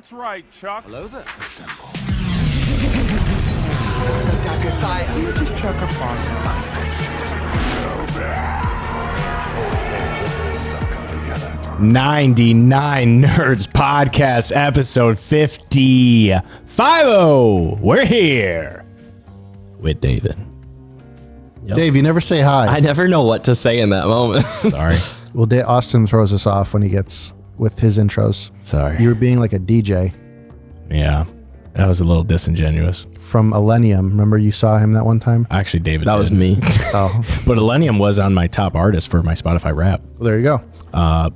That's right, Chuck. Hello there. Assemble. You just chuck a fart. 99 Nerds Podcast, episode 50. 50. We're here with David. Yep. Dave, you never say hi. I never know what to say in that moment. Sorry. Well, Austin throws us off when he gets with his intros. Sorry. You were being like a DJ. Yeah, that was a little disingenuous. From Millennium. Remember you saw him that one time? Actually, David That did. was me. Oh. But Millennium was on my top artist for my Spotify rap. Well, there you go.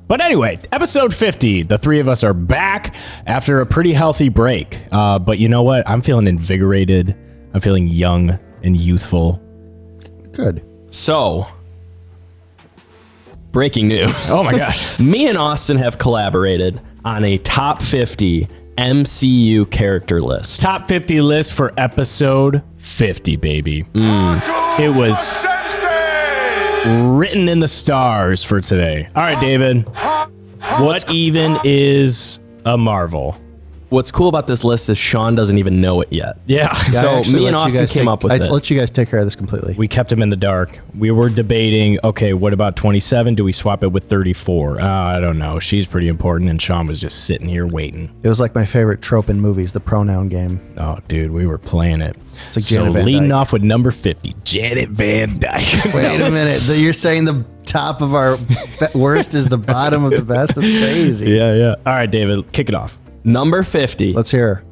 But anyway, episode 50. The three of us are back after a pretty healthy break. But you know what? I'm feeling invigorated. I'm feeling young and youthful. Good. So, breaking news. Oh my gosh. Me and Austin have collaborated on a top 50 MCU character list. Top 50 list for episode 50, baby. It was written in the stars for today. All right, David. What even is a Marvel? What's cool about this list is Sean doesn't even know it yet. Yeah. So me and Austin came up with it. I let you guys take care of this completely. We kept him in the dark. We were debating, okay, what about 27? Do we swap it with 34? I don't know. She's pretty important, and Sean was just sitting here waiting. It was like my favorite trope in movies, the pronoun game. Oh, dude, we were playing it. It's like So Janet Van leading Dyke. off with number 50, Janet Van Dyke. Wait a minute. So you're saying the top of our worst is the bottom of the best? That's crazy. Yeah. All right, David, kick it off. Number 50. Let's hear her.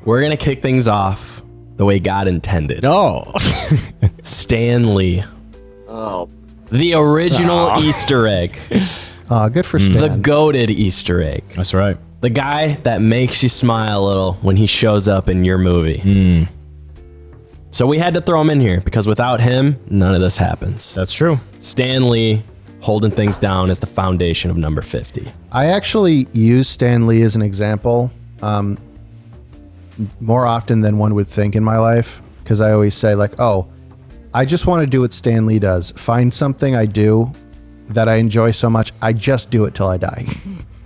We're going to kick things off the way God intended. Oh. Stan Lee. Oh. The original Easter egg. Good for Stan. The goated Easter egg. That's right. The guy that makes you smile a little when he shows up in your movie. So we had to throw him in here because without him, none of this happens. That's true. Stan Lee holding things down as the foundation of number 50. I actually use Stan Lee as an example more often than one would think in my life, because I always say like, oh, I just want to do what Stan Lee does. Find something I do that I enjoy so much, I just do it till I die.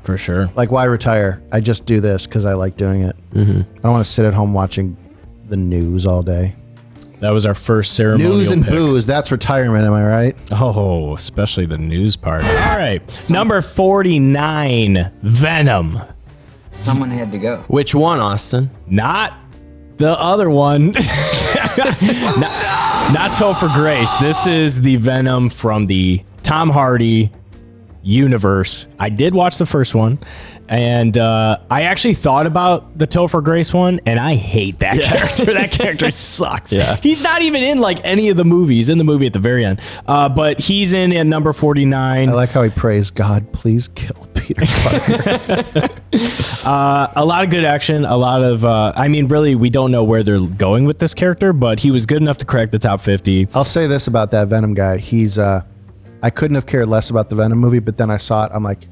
For sure. Like, why retire? I just do this because I like doing it. I don't want to sit at home watching the news all day. That was our first ceremonial News and pick. booze, that's retirement, am I right? Oh, especially the news part. All right. Number 49, Venom. Someone had to go. Which one, Austin? Not the other one. not Topher Grace. This is the Venom from the Tom Hardy universe. I did watch the first one, and I actually thought about the Topher Grace one, and I hate that character. That character sucks. Yeah. He's not even in like any of the movies. In the movie at the very end, but he's in at number 49. I like how he prays, God, please kill Peter Parker. A lot of good action. A lot of, I mean, really, we don't know where they're going with this character, but he was good enough to crack the top 50. I'll say this about that Venom guy. He's, I couldn't have cared less about the Venom movie, but then I saw it. I'm like,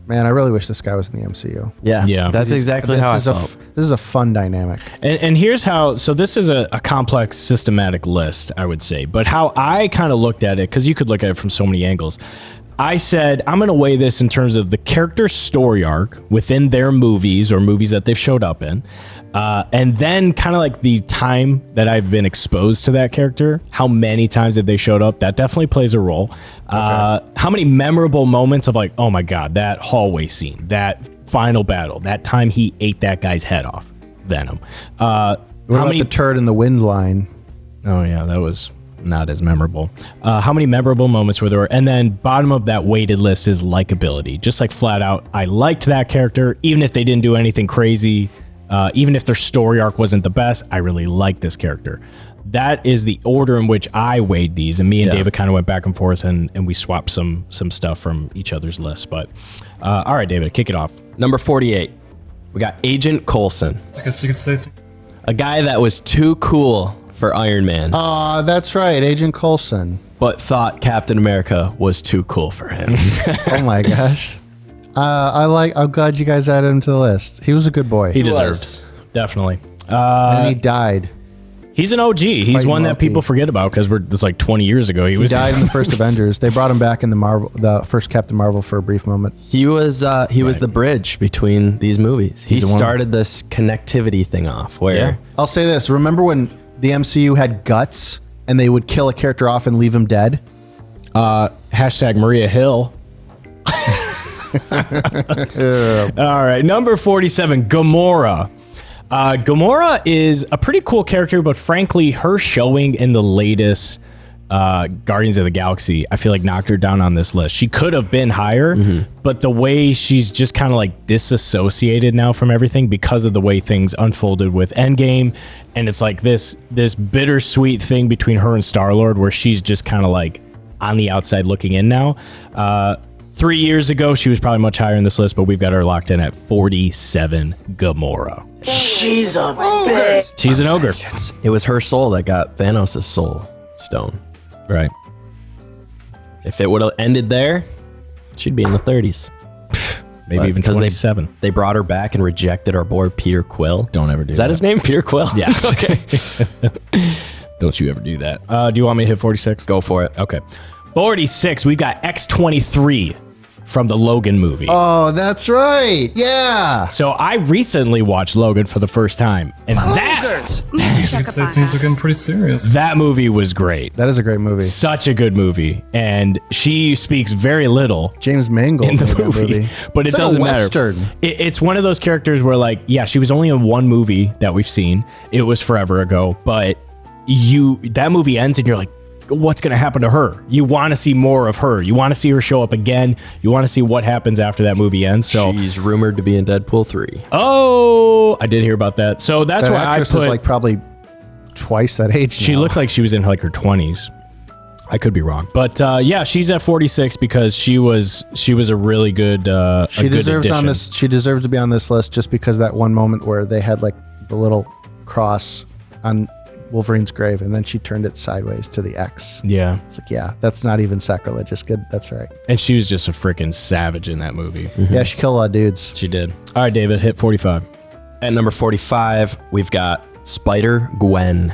man, I really wish this guy was in the MCU. Yeah. That's exactly how I felt. This is a fun dynamic. And here's how, so this is a complex, systematic list, I would say. But how I kind of looked at it, because you could look at it from so many angles, I said, I'm going to weigh this in terms of the character's story arc within their movies or movies that they've showed up in. And then kind of like the time that I've been exposed to that character, how many times have they showed up? That definitely plays a role. How many memorable moments of like, oh my God, that hallway scene, that final battle, that time he ate that guy's head off, Venom. What about the turd in the wind line? Oh yeah, that was not as memorable. How many memorable moments were there? And then bottom of that weighted list is likability. Just like flat out, I liked that character, even if they didn't do anything crazy. Even if their story arc wasn't the best, I really liked this character. That is the order in which I weighed these, and me and David kind of went back and forth, and we swapped some stuff from each other's list. But all right, David, kick it off. Number 48. We got Agent Coulson. I guess you could say A guy that was too cool for Iron Man, That's right, Agent Coulson. but thought Captain America was too cool for him. Oh my gosh. I'm glad you guys added him to the list. He was a good boy. He deserves, definitely. And he died. He's an OG. He's Fighting one that Loki. people forget about because it's like 20 years ago. He died in the first Avengers. They brought him back in the first Captain Marvel for a brief moment. He was the bridge between these movies. He the one- started this connectivity thing off where I'll say this. Remember when the MCU had guts and they would kill a character off and leave him dead? Hashtag Maria Hill. All right, number 47, Gamora. Gamora is a pretty cool character, but frankly, her showing in the latest Guardians of the Galaxy, I feel like knocked her down on this list. She could have been higher, but the way she's just kind of like disassociated now from everything because of the way things unfolded with Endgame, and it's like this bittersweet thing between her and Star-Lord where she's just kind of like on the outside looking in now. 3 years ago, she was probably much higher in this list, but we've got her locked in at 47, Gamora. She's a bitch. She's an ogre. it was her soul that got Thanos' soul stone. Right. If it would have ended there, she'd be in the 30s. Maybe But even because 27. They brought her back and rejected our boy Peter Quill. Don't ever do that. Is that his name? Peter Quill? Yeah. Okay. Don't you ever do that. Do you want me to hit 46? Go for it. Okay. 46, we've got X-23 from the Logan movie. Oh, that's right. Yeah. So I recently watched Logan for the first time, and Things are getting pretty serious. that movie was great. That is a great movie. Such a good movie. And she speaks very little James Mangold in the made that movie, but It's it like a doesn't matter. Western. It's one of those characters where, like, yeah, she was only in one movie that we've seen. It was forever ago, but that movie ends and you're like, what's going to happen to her? You want to see more of her. You want to see her show up again. You want to see what happens after that movie ends. So, She's rumored to be in Deadpool 3. oh, I did hear about that. So that's That why I actress put. is like probably twice that age. She now. looked like she was in like her 20s. I could be wrong, but yeah, she's at 46 because she was a really good. She deserves on this. She deserves to be on this list just because that one moment where they had like the little cross on Wolverine's grave, and then she turned it sideways to the X. Yeah, It's like, yeah, that's not even sacrilegious. Good, that's right. and she was just a freaking savage in that movie. Yeah, she killed a lot of dudes. She did. All right, David, hit 45. At number 45, we've got Spider-Gwen.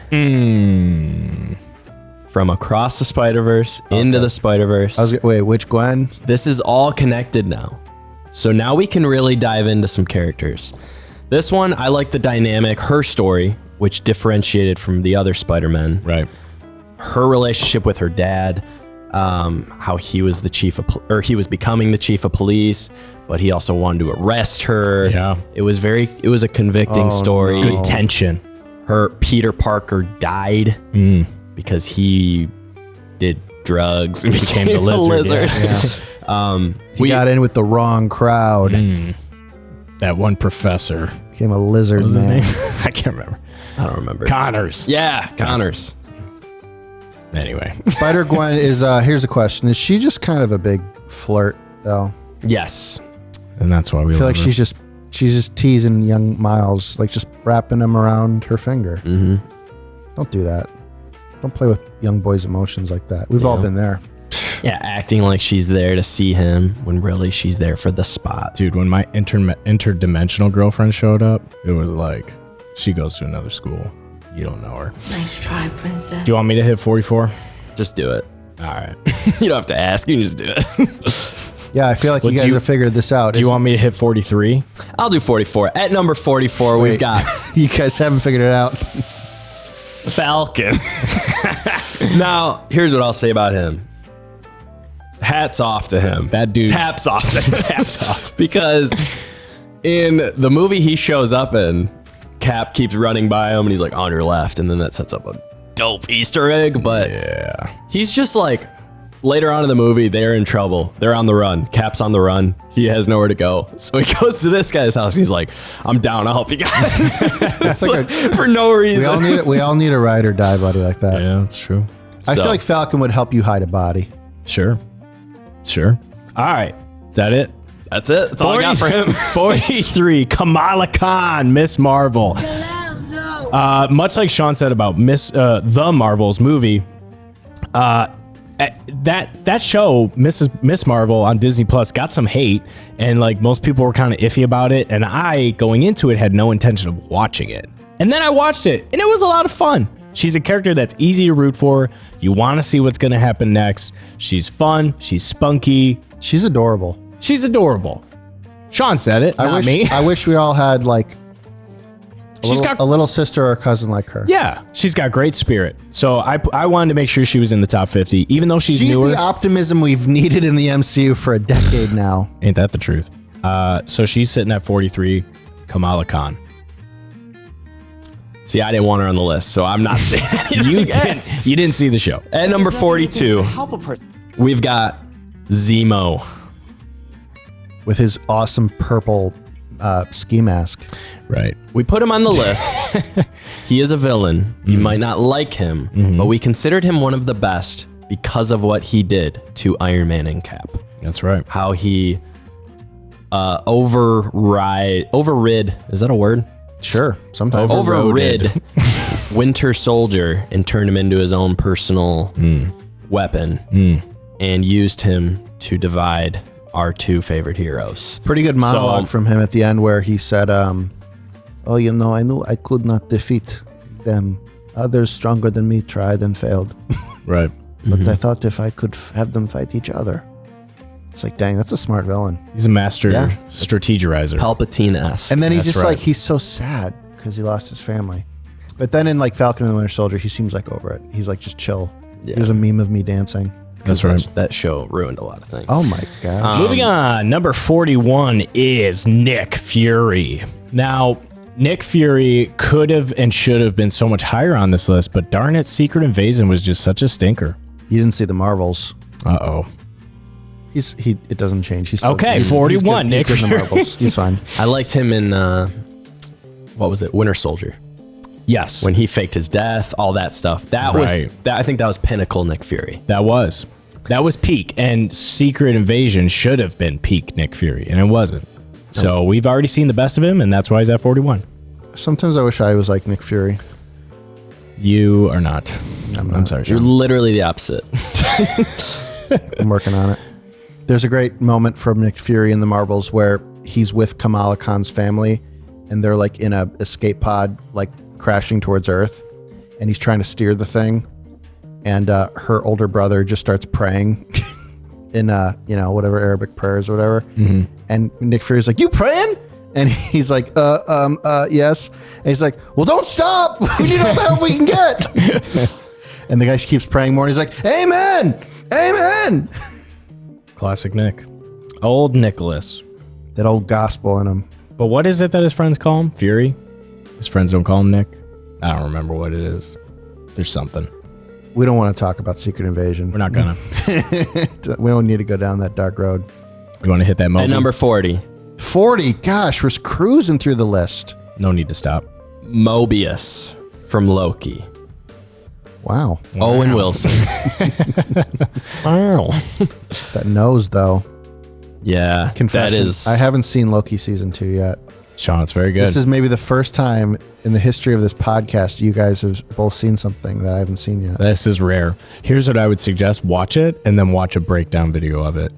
From Across the Spider-Verse into the Spider-Verse. Wait, which Gwen? This is all connected now. So now we can really dive into some characters. This one, I like the dynamic, her story, which differentiated from the other Spider-Men. Right. Her relationship with her dad, how he was he was becoming the chief of police, but he also wanted to arrest her. Yeah. It was a convicting story. Good tension. Her Peter Parker died because he did drugs and became the lizard, He got in with the wrong crowd. That one professor. Became a lizard What was man. his name? I can't remember. I don't remember. Connors. Yeah, Connors. Anyway. Spider Gwen is. Here's a question: is she just kind of a big flirt, though? Yes. And that's why we I feel love like her. she's just teasing young Miles, like just wrapping him around her finger. Mm-hmm. Don't do that. Don't play with young boys' emotions like that. We've all been there. Yeah, acting like she's there to see him when really she's there for the spot. Dude, when my interdimensional girlfriend showed up, it was like, she goes to another school. You don't know her. Nice try, princess. Do you want me to hit 44? Just do it. All right. You don't have to ask. You can just do it. Yeah, I feel like Well, you do guys you- have figured this out. Do you want me to hit 43? I'll do 44. At number 44, we've got You guys haven't figured it out. Falcon. Now, here's what I'll say about him. Hats off to him. That dude- Taps off to him. Taps off. Because in the movie he shows up in, Cap keeps running by him and he's like, on your left. And then that sets up a dope Easter egg. But Yeah. he's just like, later on in the movie, they're in trouble. They're on the run. Cap's on the run. He has nowhere to go. So he goes to this guy's house. And he's like, I'm down. I'll help you guys. It's like for no reason. We all need a ride or die buddy like that. Yeah, that's true. I So- feel like Falcon would help you hide a body. Sure. All right. Is that it? That's it. That's all I got for him. 43, Kamala Khan, Miss Marvel. Much like Sean said about the Marvels movie, that show, Miss Marvel on Disney Plus, got some hate, and like most people were kind of iffy about it. And I, going into it, had no intention of watching it. And then I watched it, and it was a lot of fun. She's a character that's easy to root for. You want to see what's going to happen next. She's fun. She's spunky. She's adorable. She's adorable. Sean said it, not me. I wish we all had like a little sister or cousin like her. Yeah, she's got great spirit. So I wanted to make sure she was in the top 50, even though she's newer. the optimism we've needed in the MCU for a decade now. Ain't that the truth? So she's sitting at 43, Kamala Khan. See, I didn't want her on the list, so I'm not saying anything. You didn't see the show. At number 42, we've got Zemo. With his awesome purple ski mask. Right. We put him on the list. He is a villain. You might not like him, but we considered him one of the best because of what he did to Iron Man and Cap. That's right. How he overrid, is that a word? Sure, sometimes. Overrid Winter Soldier and turned him into his own personal weapon and used him to divide our two favorite heroes. Pretty good monologue from him at the end where he said, I knew I could not defeat them. Others stronger than me tried and failed. Right. But I thought if I could have them fight each other. It's like, dang, that's a smart villain. He's a master strategizer. Palpatine-esque. And then he's just like, he's so sad because he lost his family. But then in like Falcon and the Winter Soldier, he seems like over it. He's like, just chill. Yeah. There's a meme of me dancing. That's right. That show ruined a lot of things. Oh my God. Moving on, number 41 is Nick Fury. Now, Nick Fury could have and should have been so much higher on this list, but darn it, Secret Invasion was just such a stinker. You didn't see the Marvels. Uh-oh. It doesn't change. He's still, Okay, he's 41, Nick. He's good in the Fury. Marvels. He's fine. I liked him in, what was it, Winter Soldier. Yes. When he faked his death, all that stuff. That was, I think that was pinnacle Nick Fury. That was peak, and Secret Invasion should have been peak Nick Fury, and it wasn't. So we've already seen the best of him, and that's why he's at 41. Sometimes I wish I was like Nick Fury. You are not. I'm sorry, You're Sean. literally the opposite. I'm working on it. There's a great moment from Nick Fury in the Marvels where he's with Kamala Khan's family, and they're like in a escape pod, like crashing towards Earth, and he's trying to steer the thing, and her older brother just starts praying in whatever Arabic prayers or whatever, and Nick Fury's like, "You praying?" And he's like, yes. And he's like, "Well, don't stop. We need all the help we can get." And the guy keeps praying more, and he's like, "Amen, amen." Classic Nick. Old Nicholas. That old gospel in him. But what is it that his friends call him? Fury? His friends don't call him Nick? I don't remember what it is. There's something. We don't want to talk about Secret Invasion. We're not gonna. We don't need to go down that dark road. You want to hit that moment? At number 40, 40. Gosh, we're cruising through the list. No need to stop. Mobius from Loki. Wow. Owen Wilson. Wow. That nose, though. Yeah, Confession. that is. I haven't seen Loki season 2 yet. Sean, it's very good. This is maybe the first time in the history of this podcast you guys have both seen something that I haven't seen yet. This is rare. Here's what I would suggest. Watch it and then watch a breakdown video of it.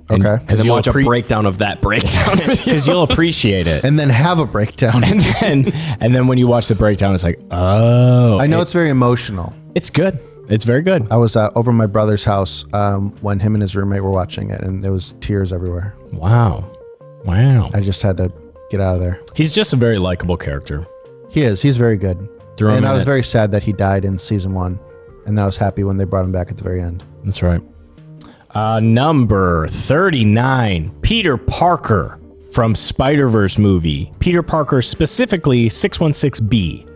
Okay. And then watch a breakdown of that breakdown. Because you'll appreciate it. And then have a breakdown. and then when you watch the breakdown, it's like, oh. I know it's very emotional. It's good. It's very good. I was over my brother's house when him and his roommate were watching it, and there was tears everywhere. Wow. Wow. I just had to get out of there. He's just a very likable character. He is. He's very good. Throw him And in I was it. very sad that he died in season 1. And then I was happy when they brought him back at the very end. That's right. Number 39, Peter Parker from Spider-Verse movie. Peter Parker, specifically 616B,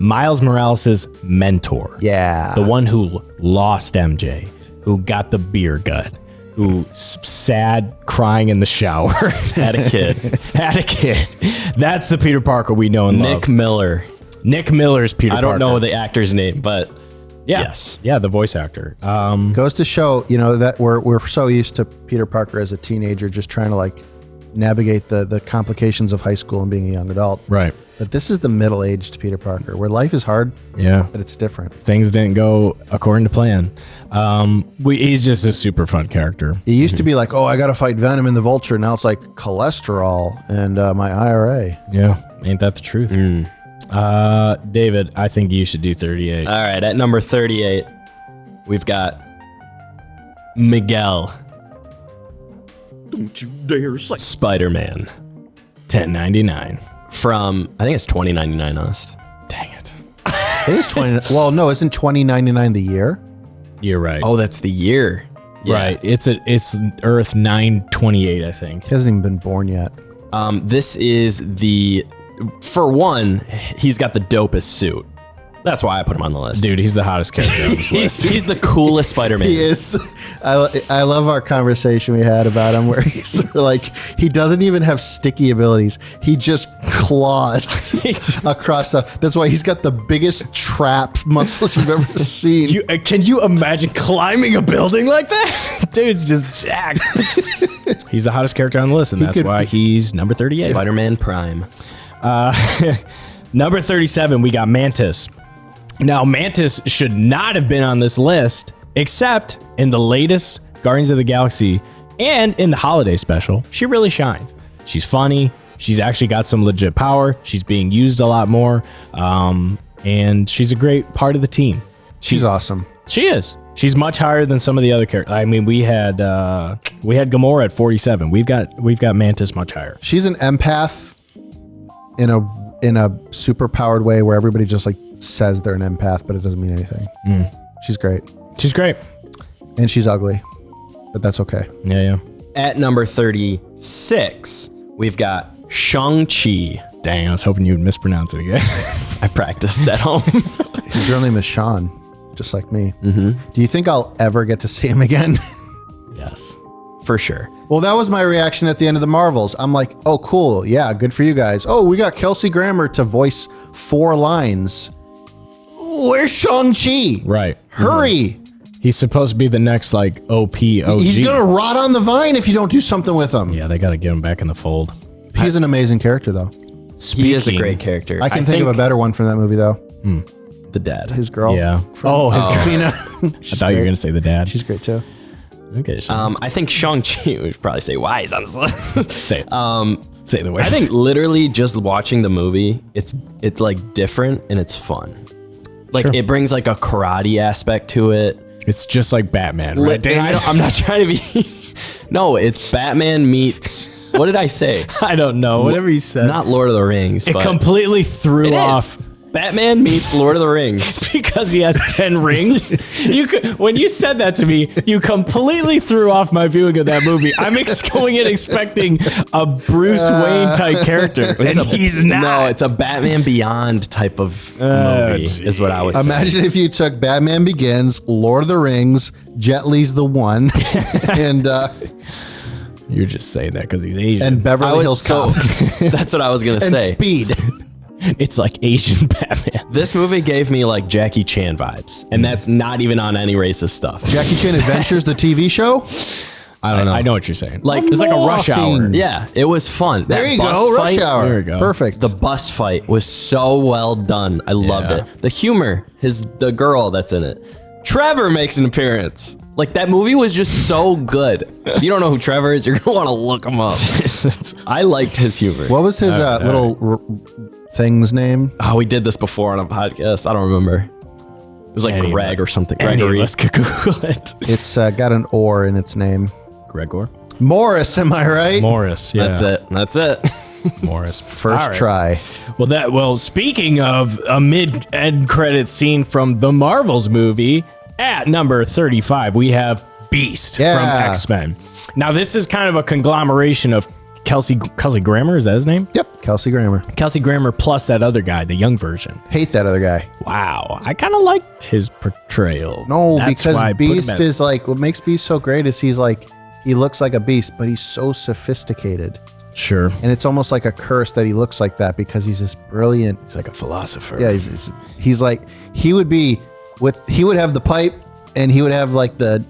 Miles Morales' mentor. Yeah. The one who lost MJ, who got the beer gut, who sad crying in the shower. Had a kid. Had a kid. That's the Peter Parker we know and love. Nick Miller. Nick Miller's Peter Parker. I don't know the actor's name, but Yeah. yes. Yeah, the voice actor. Goes to show, that we're so used to Peter Parker as a teenager just trying to like navigate the complications of high school and being a young adult. Right. But this is the middle-aged Peter Parker, where life is hard, Yeah. but it's different. Things didn't go according to plan. He's just a super fun character. It used to be like, oh, I got to fight Venom and the Vulture. Now it's like cholesterol and my IRA. Yeah. Ain't that the truth? David, I think you should do 38. All right, at number 38, we've got Miguel. Don't you dare say. Spider-Man. $10.99. From, I think it's $20.99 us. Dang it. It is 20. Well, no, isn't 2099 the year? You're right. Oh, that's the year. Yeah. Right. It's Earth 928, I think. He hasn't even been born yet. This is for one, he's got the dopest suit. That's why I put him on the list. Dude, he's the hottest character on this list. He's the coolest Spider-Man. He is. I love our conversation we had about him where he's sort of like, he doesn't even have sticky abilities. He just claws across stuff. That's why he's got the biggest trap muscles you've ever seen. Can you imagine climbing a building like that? Dude's just jacked. He's the hottest character on the list, and that's why he's number 38. Spider-Man Prime. Number 37, we got Mantis. Now, Mantis should not have been on this list, except in the latest Guardians of the Galaxy and in the holiday special. She really shines. She's funny. She's actually got some legit power. She's being used a lot more. And she's a great part of the team. She's awesome. She is. She's much higher than some of the other characters. I mean, we had Gamora at 47. We've got Mantis much higher. She's an empath in a super powered way where everybody just like says they're an empath, but it doesn't mean anything. She's great. She's great. And she's ugly, but that's okay. Yeah. At number 36, we've got Shang-Chi. Dang, I was hoping you would mispronounce it again. I practiced at home. His real name is Sean, just like me. Do you think I'll ever get to see him again? Yes. For sure. Well, that was my reaction at the end of the Marvels. I'm like, oh, cool. Yeah, good for you guys. Oh, we got Kelsey Grammer to voice 4 lines. Where's Shang-Chi? Right. Hurry. He's supposed to be the next, like, OG. He's going to rot on the vine if you don't do something with him. Yeah, they got to get him back in the fold. He's an amazing character, though. He is a great character. I can think of a better one from that movie, though. The dad. His girl. Yeah. His girl. I thought you were going to say the dad. She's great, too. Okay. Sean. I think Shang-Chi, we should probably say why he's on this list. Say it. Say the way. I think literally just watching the movie, it's like different and it's fun. Like it brings like a karate aspect to it. It's just like Batman, right? I'm not trying to be. No, it's Batman meets. What did I say? I don't know. Whatever you said. Not Lord of the Rings. It completely threw off. Batman meets Lord of the Rings. Because he has 10 rings. When you said that to me, you completely threw off my viewing of that movie. I'm going in expecting a Bruce Wayne type character, and he's not. No, it's a Batman Beyond type of movie, is what I was saying. Imagine if you took Batman Begins, Lord of the Rings, Jet Li's the One, and you're just saying that because he's Asian. And Beverly Hills Cop. That's what I was going to say. And Speed. It's like Asian Batman. This movie gave me like Jackie Chan vibes, and that's not even on any racist stuff. Jackie Chan Adventures, the TV show? I don't know. I know what you're saying. Like, it's like a Rush Hour. Yeah, it was fun. There That you bus go, Rush fight, Hour. There you go. Perfect. The bus fight was so well done. I loved it. The humor, the girl that's in it. Trevor makes an appearance. Like, that movie was just so good. If you don't know who Trevor is, you're gonna want to look him up. I liked his humor. What was his thing's name? Oh, we did this before on a podcast. I don't remember. It was like Greg or something. Any Gregory. of us could Google it. It's got an or in its name. Gregor? Morris, am I right? Morris, yeah. That's it. Morris. First try. Well, speaking of a mid-end credit scene from the Marvels movie, at number 35, we have Beast from X-Men. Now, this is kind of a conglomeration of Kelsey Grammer, is that his name? Yep, Kelsey Grammer. Kelsey Grammer plus that other guy, the young version. Hate that other guy. Wow, I kind of liked his portrayal. No, because Beast is like, what makes Beast so great is he's like, he looks like a beast, but he's so sophisticated. Sure. And it's almost like a curse that he looks like that because he's this brilliant. He's like a philosopher. Yeah, he's like, he would have the pipe and he would have like the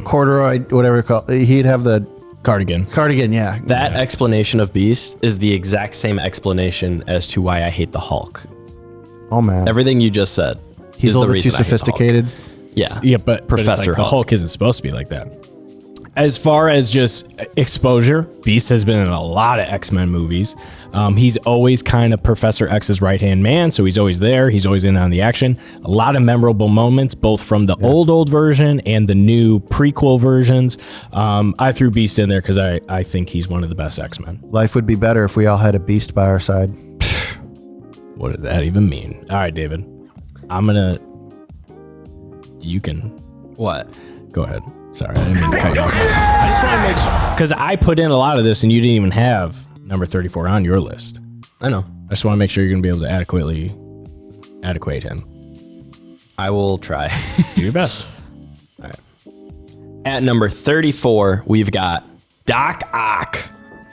corduroy, whatever you call it. He'd have the cardigan, yeah. That explanation of Beast is the exact same explanation as to why I hate the Hulk. Oh, man. Everything you just said. He's a little bit too sophisticated. Yeah. Yeah, but Professor the Hulk isn't supposed to be like that. as far as just exposure, Beast has been in a lot of X-Men movies. He's always kind of Professor X's right-hand man, so he's always there. He's always in on the action. A lot of memorable moments, both from the old version and the new prequel versions. I threw Beast in there because I think he's one of the best X-Men. Life would be better if we all had a Beast by our side. What does that even mean? All right, David. You can... What? Go ahead. Sorry, I didn't mean to cut you off. I just want to make sure, because I put in a lot of this and you didn't even have number 34 on your list. I know. I just want to make sure you're going to be able to adequate him. I will try. Do your best. All right. At number 34, we've got Doc Ock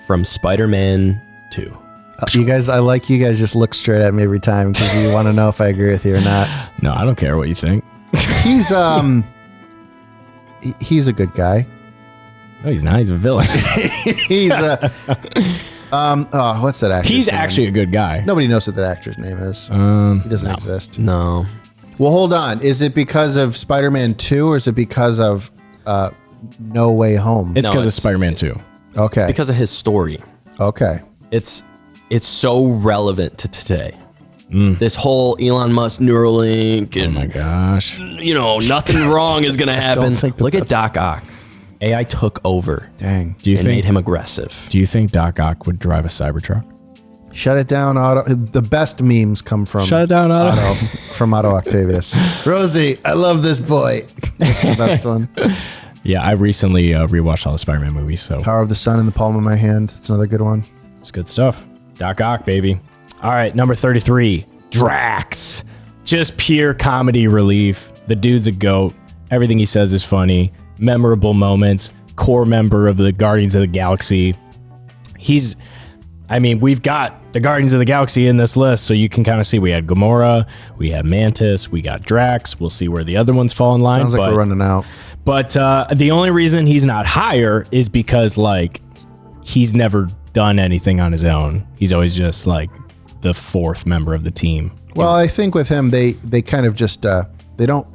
from Spider-Man 2. You guys, I like you guys just look straight at me every time because you want to know if I agree with you or not. No, I don't care what you think. He's a good guy. No, he's not. He's a villain. He's a what's that actor? He's actually a good guy. Nobody knows what that actor's name is. He doesn't exist. No. Well, hold on. Is it because of Spider-Man 2 or is it because of No Way Home? It's because of Spider-Man 2. Okay. It's because of his story. Okay. It's so relevant to today. This whole Elon Musk Neuralink and Oh my gosh. Nothing wrong is gonna happen. think Look at that's- Doc Ock. AI took over Dang. Do you and made think him aggressive. Do you think Doc Ock would drive a Cybertruck? Shut it down, Otto. The best memes come from Shut it down, Otto. from Otto Octavius. Rosie, I love this boy. That's the best one. Yeah, I recently rewatched all the Spider-Man movies, so Power of the Sun in the palm of my hand. That's another good one. it's good stuff. Doc Ock, baby. All right, number 33, Drax. Just pure comedy relief. The dude's a goat. Everything he says is funny. Memorable moments. Core member of the Guardians of the Galaxy. We've got the Guardians of the Galaxy in this list, so you can kind of see we had Gamora, we had Mantis, we got Drax. We'll see where the other ones fall in line. Sounds like we're running out. But the only reason he's not higher is because, he's never done anything on his own. He's always just, the fourth member of the team. Well, I think with him, they kind of just, they don't...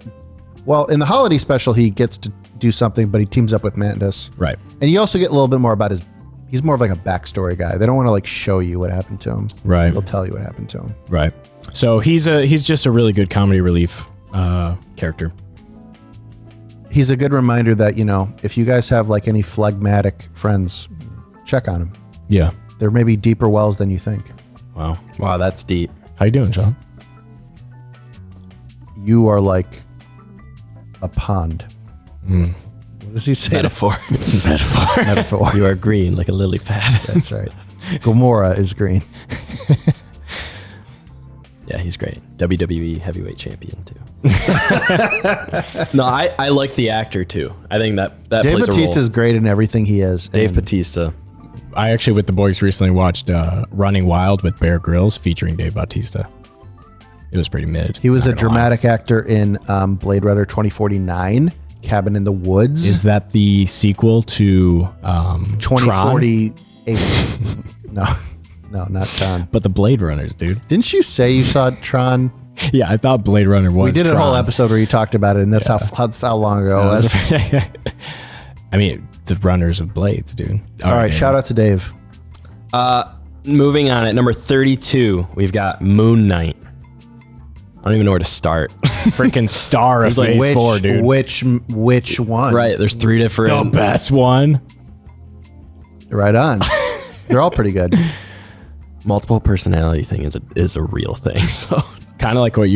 Well, in the holiday special, he gets to do something, but he teams up with Mantis. Right. And you also get a little bit more about he's more of a backstory guy. They don't want to show you what happened to him. Right. They'll tell you what happened to him. Right. So he's just a really good comedy relief character. He's a good reminder that, if you guys have any phlegmatic friends, check on him. Yeah. There may be deeper wells than you think. Wow. Wow, that's deep. How you doing, Sean? You are like a pond. What does he say? Metaphor. Metaphor. You are green like a lily pad. That's right. Gamora is green. Yeah, he's great. WWE heavyweight champion too. No, I like the actor too. I think that Dave plays a Bautista role. is great in everything he is. Dave and Bautista. I actually, with the boys, recently watched Running Wild with Bear Grylls featuring Dave Bautista. It was pretty mid. He was not a gonna lie. dramatic actor in Blade Runner 2049, Cabin in the Woods. Is that the sequel to 2048. No, not Tron. But the Blade Runners, dude. Didn't you say you saw Tron? Yeah, I thought Blade Runner was. We did a Tron. whole episode where you talked about it, and that's how long ago it was. I mean, the runners of blades, dude. All right, shout out to Dave. Moving on at number 32, we've got Moon Knight. I don't even know where to start. Freaking star of Phase 4, dude. Which one? Right, there's three The different. best one. Right on. They're all pretty good. Multiple personality thing is a real thing. So Kind of like what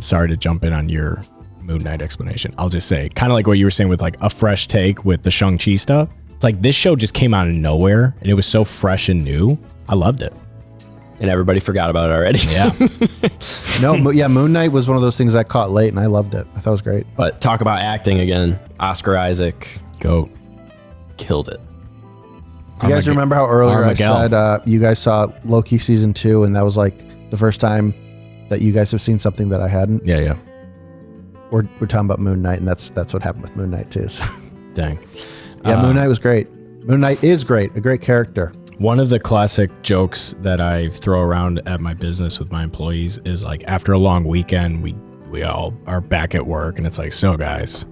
sorry to jump in on your Moon Knight explanation. I'll just say, kind of like what you were saying with a fresh take with the Shang-Chi stuff. It's this show just came out of nowhere and it was so fresh and new. I loved it. and everybody forgot about it already. Yeah. Moon Knight was one of those things I caught late, and I loved it. I thought it was great. But talk about acting again. Oscar Isaac Goat. killed it. Do you guys remember how earlier I Armagel. said you guys saw Loki season 2, and that was the first time that you guys have seen something that I hadn't? Yeah. We're talking about Moon Knight, and that's what happened with Moon Knight too. So. Dang. Moon Knight was great. Moon Knight is great, a great character. One of the classic jokes that I throw around at my business with my employees is after a long weekend, we all are back at work, and it's so guys,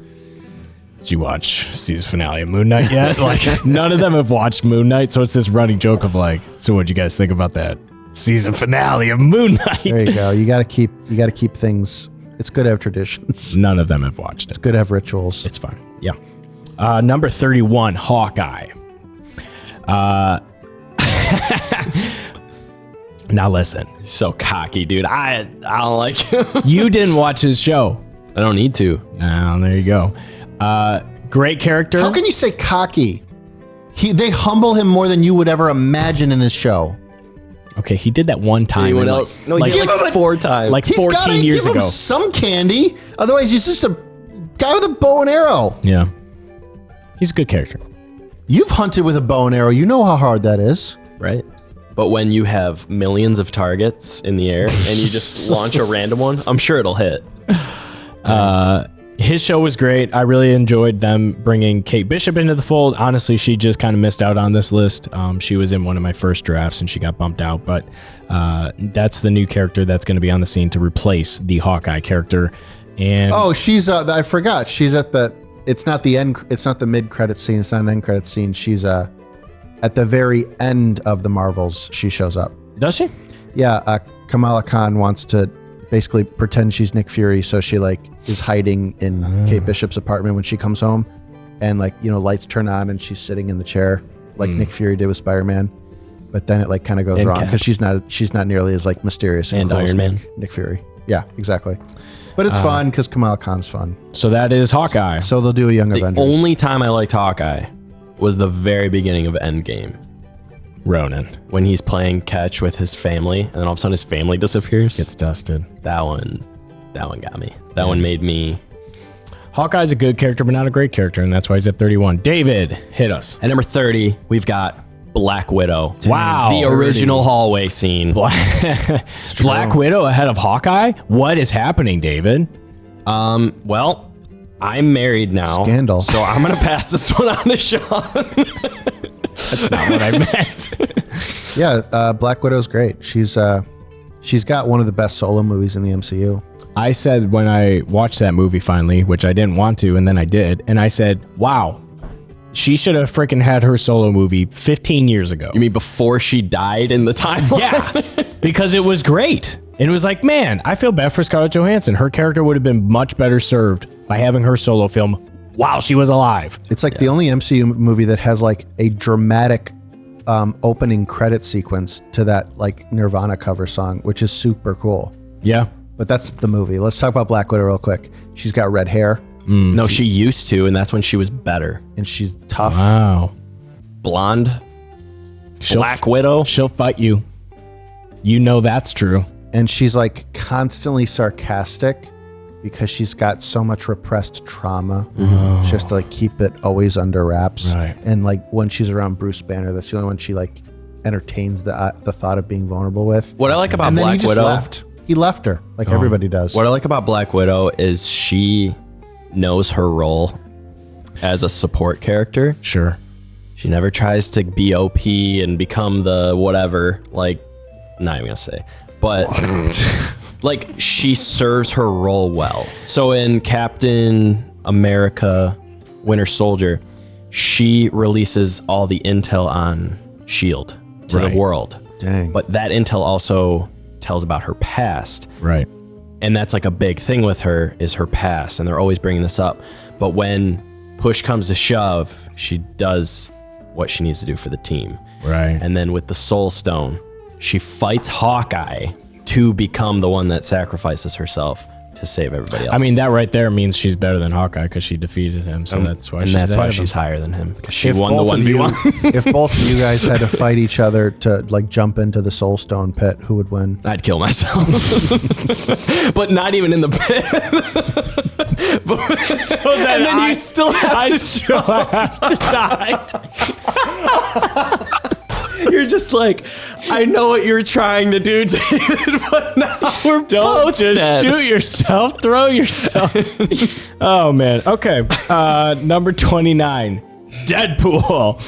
did you watch season finale of Moon Knight yet? Like, none of them have watched Moon Knight, so it's this running joke of like, so what'd you guys think about that season finale of Moon Knight? There you go. You gotta keep things. It's good to have traditions. None of them have watched it. It's good to have rituals. It's fine. Yeah. Number 31, Hawkeye. Now listen. So cocky, dude. I don't like him. You didn't watch his show. I don't need to. Now, there you go. Great character. How can you say cocky? They humble him more than you would ever imagine in his show. Okay, he did that one time. Anyone in, like- else? No, like, he did like 4 times. like He's 14 gotta years give him ago. some candy. Otherwise, he's just a guy with a bow and arrow. Yeah. He's a good character. You've hunted with a bow and arrow. You know how hard that is. right? But when you have millions of targets in the air and you just launch a random one, I'm sure it'll hit. His show was great. I really enjoyed them bringing Kate Bishop into the fold. Honestly, she just kind of missed out on this list. She was in one of my first drafts and she got bumped out, but that's the new character that's going to be on the scene to replace the Hawkeye character. And Oh, she's. I forgot. She's at the. It's not the end. It's not the mid-credit scene. It's not an end-credit scene. She's at the very end of the Marvels. She shows up. does she? Yeah, Kamala Khan wants to basically pretend she's Nick Fury, so she like is hiding in Kate Bishop's apartment when she comes home, and like lights turn on and she's sitting in the chair like Nick Fury did with Spider-Man, but then it like kind of goes And wrong Cap. because she's not nearly as like mysterious And cool as Iron Man. Nick Fury. Yeah, exactly. But it's fun because Kamala Khan's fun. So that is Hawkeye. So they'll do a Young The Avengers. only time I liked Hawkeye was the very beginning of Endgame Ronan when he's playing catch with his family and then all of a sudden his family disappears. gets dusted. That one got me. That one made me. Hawkeye's a good character, but not a great character, and that's why he's at 31. David, hit us. At number 30, we've got Black Widow. Wow. The original hallway scene. Black Widow ahead of Hawkeye? What is happening, David? Well, I'm married now. Scandal. So I'm going to pass this one on to Sean. Not what I meant. Yeah, Black Widow's great. She's got one of the best solo movies in the MCU. I said when I watched that movie finally, which I didn't want to, and then I did, and I said, wow, she should have freaking had her solo movie 15 years ago. You mean before she died in the timeline? Yeah, because it was great. And it was like, man, I feel bad for Scarlett Johansson. Her character would have been much better served by having her solo film while she was alive. It's like the only MCU movie that has like a dramatic opening credit sequence to that like Nirvana cover song, which is super cool. Yeah. But that's the movie. Let's talk about Black Widow real quick. She's got red hair No, she used to, and that's when she was better. and she's tough. Wow. Blonde, She'll Black Widow. She'll fight you. You know that's true. And she's like constantly sarcastic because she's got so much repressed trauma. She has to like keep it always under wraps. Right. And like when she's around Bruce Banner, that's the only one she like entertains the thought of being vulnerable with. What I like about And then he Black just Widow. left. He left her like everybody does. What I like about Black Widow is she knows her role as a support character. Sure. She never tries to be OP and become the whatever. Like, not even gonna say, but like she serves her role well. So in Captain America, Winter Soldier, she releases all the intel on SHIELD to Right. the world. Dang. But that intel also tells about her past. Right. And that's like a big thing with her is her past, and they're always bringing this up. But when push comes to shove, she does what she needs to do for the team. Right. And then with the Soul Stone, she fights Hawkeye to become the one that sacrifices herself to save everybody else. I mean, that right there means she's better than Hawkeye because she defeated him. So that's why and she's that's why ahead of she's him. higher than him, because she If won the both of you- 1v1. If both of you guys had to fight each other to like jump into the Soul Stone pit, who would win? I'd kill myself. But not even in the pit. And then you'd still have to die. You're just like, I know what you're trying to do, David, but now we're Don't both just dead. shoot yourself. Throw yourself. Oh man. Okay. Number 29, Deadpool.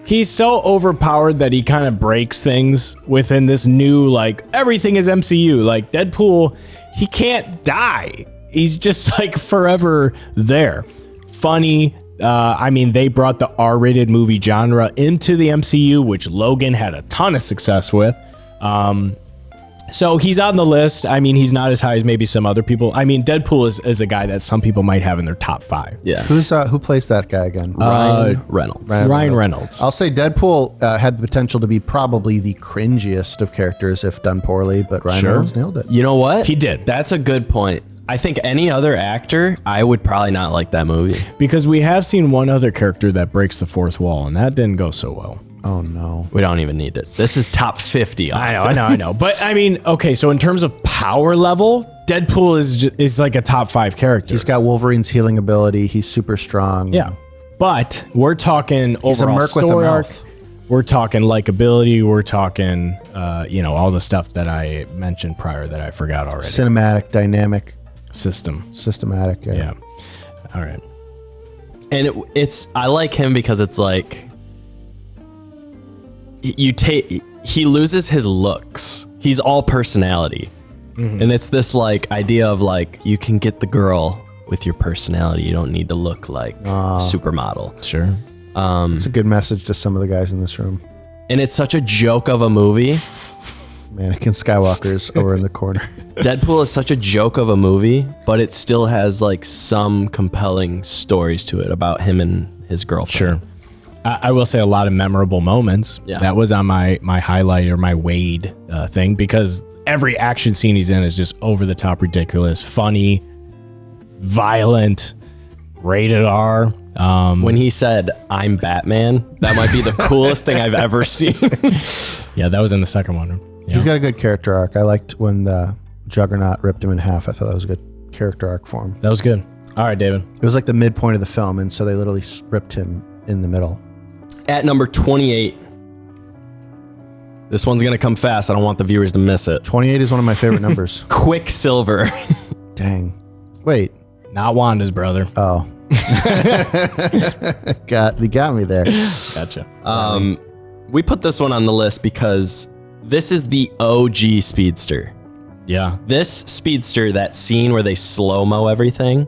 He's so overpowered that he kind of breaks things within this new like everything is MCU. Like Deadpool, he can't die. he's just like forever there. Funny. I mean, they brought the R-rated movie genre into the MCU, which Logan had a ton of success with. So he's on the list. I mean, he's not as high as maybe some other people. I mean, Deadpool is a guy that some people might have in their top 5. Yeah. Who plays that guy again? Ryan Reynolds. Ryan Reynolds. I'll say Deadpool had the potential to be probably the cringiest of characters if done poorly, but Ryan Reynolds nailed it. You know what? He did. That's a good point. I think any other actor, I would probably not like that movie. Because we have seen one other character that breaks the fourth wall, and that didn't go so well. Oh, no. We don't even need it. This is top 50, Austin. I know. But I mean, okay, so in terms of power level, Deadpool is like a top 5 character. He's got Wolverine's healing ability. He's super strong. Yeah. But we're talking He's a overall merc with a story arc. mouth. We're talking likability. We're talking, all the stuff that I mentioned prior that I forgot already. Cinematic, dynamic, Systematic. Yeah. All right. And I like him because it's like he loses his looks. He's all personality. Mm-hmm. And it's this like idea of like you can get the girl with your personality. You don't need to look like a supermodel. Sure. It's a good message to some of the guys in this room. And it's such a joke of a movie. Anakin Skywalker's over in the corner. Deadpool is such a joke of a movie, but it still has like some compelling stories to it about him and his girlfriend. Sure. I will say a lot of memorable moments. Yeah. That was on my highlight or my Wade thing, because every action scene he's in is just over the top ridiculous, funny, violent, rated R. When he said, "I'm Batman," that might be the coolest thing I've ever seen. Yeah, that was in the second one. Yeah. He's got a good character arc. I liked when the Juggernaut ripped him in half. I thought that was a good character arc for him. That was good. All right, David. It was like the midpoint of the film, and so they literally ripped him in the middle. At number 28. This one's going to come fast. I don't want the viewers to miss it. 28 is one of my favorite numbers. Quicksilver. Dang. Wait. Not Wanda's brother. Oh. You got me there. Gotcha. We put this one on the list because this is the OG Speedster. Yeah. This Speedster, that scene where they slow-mo everything,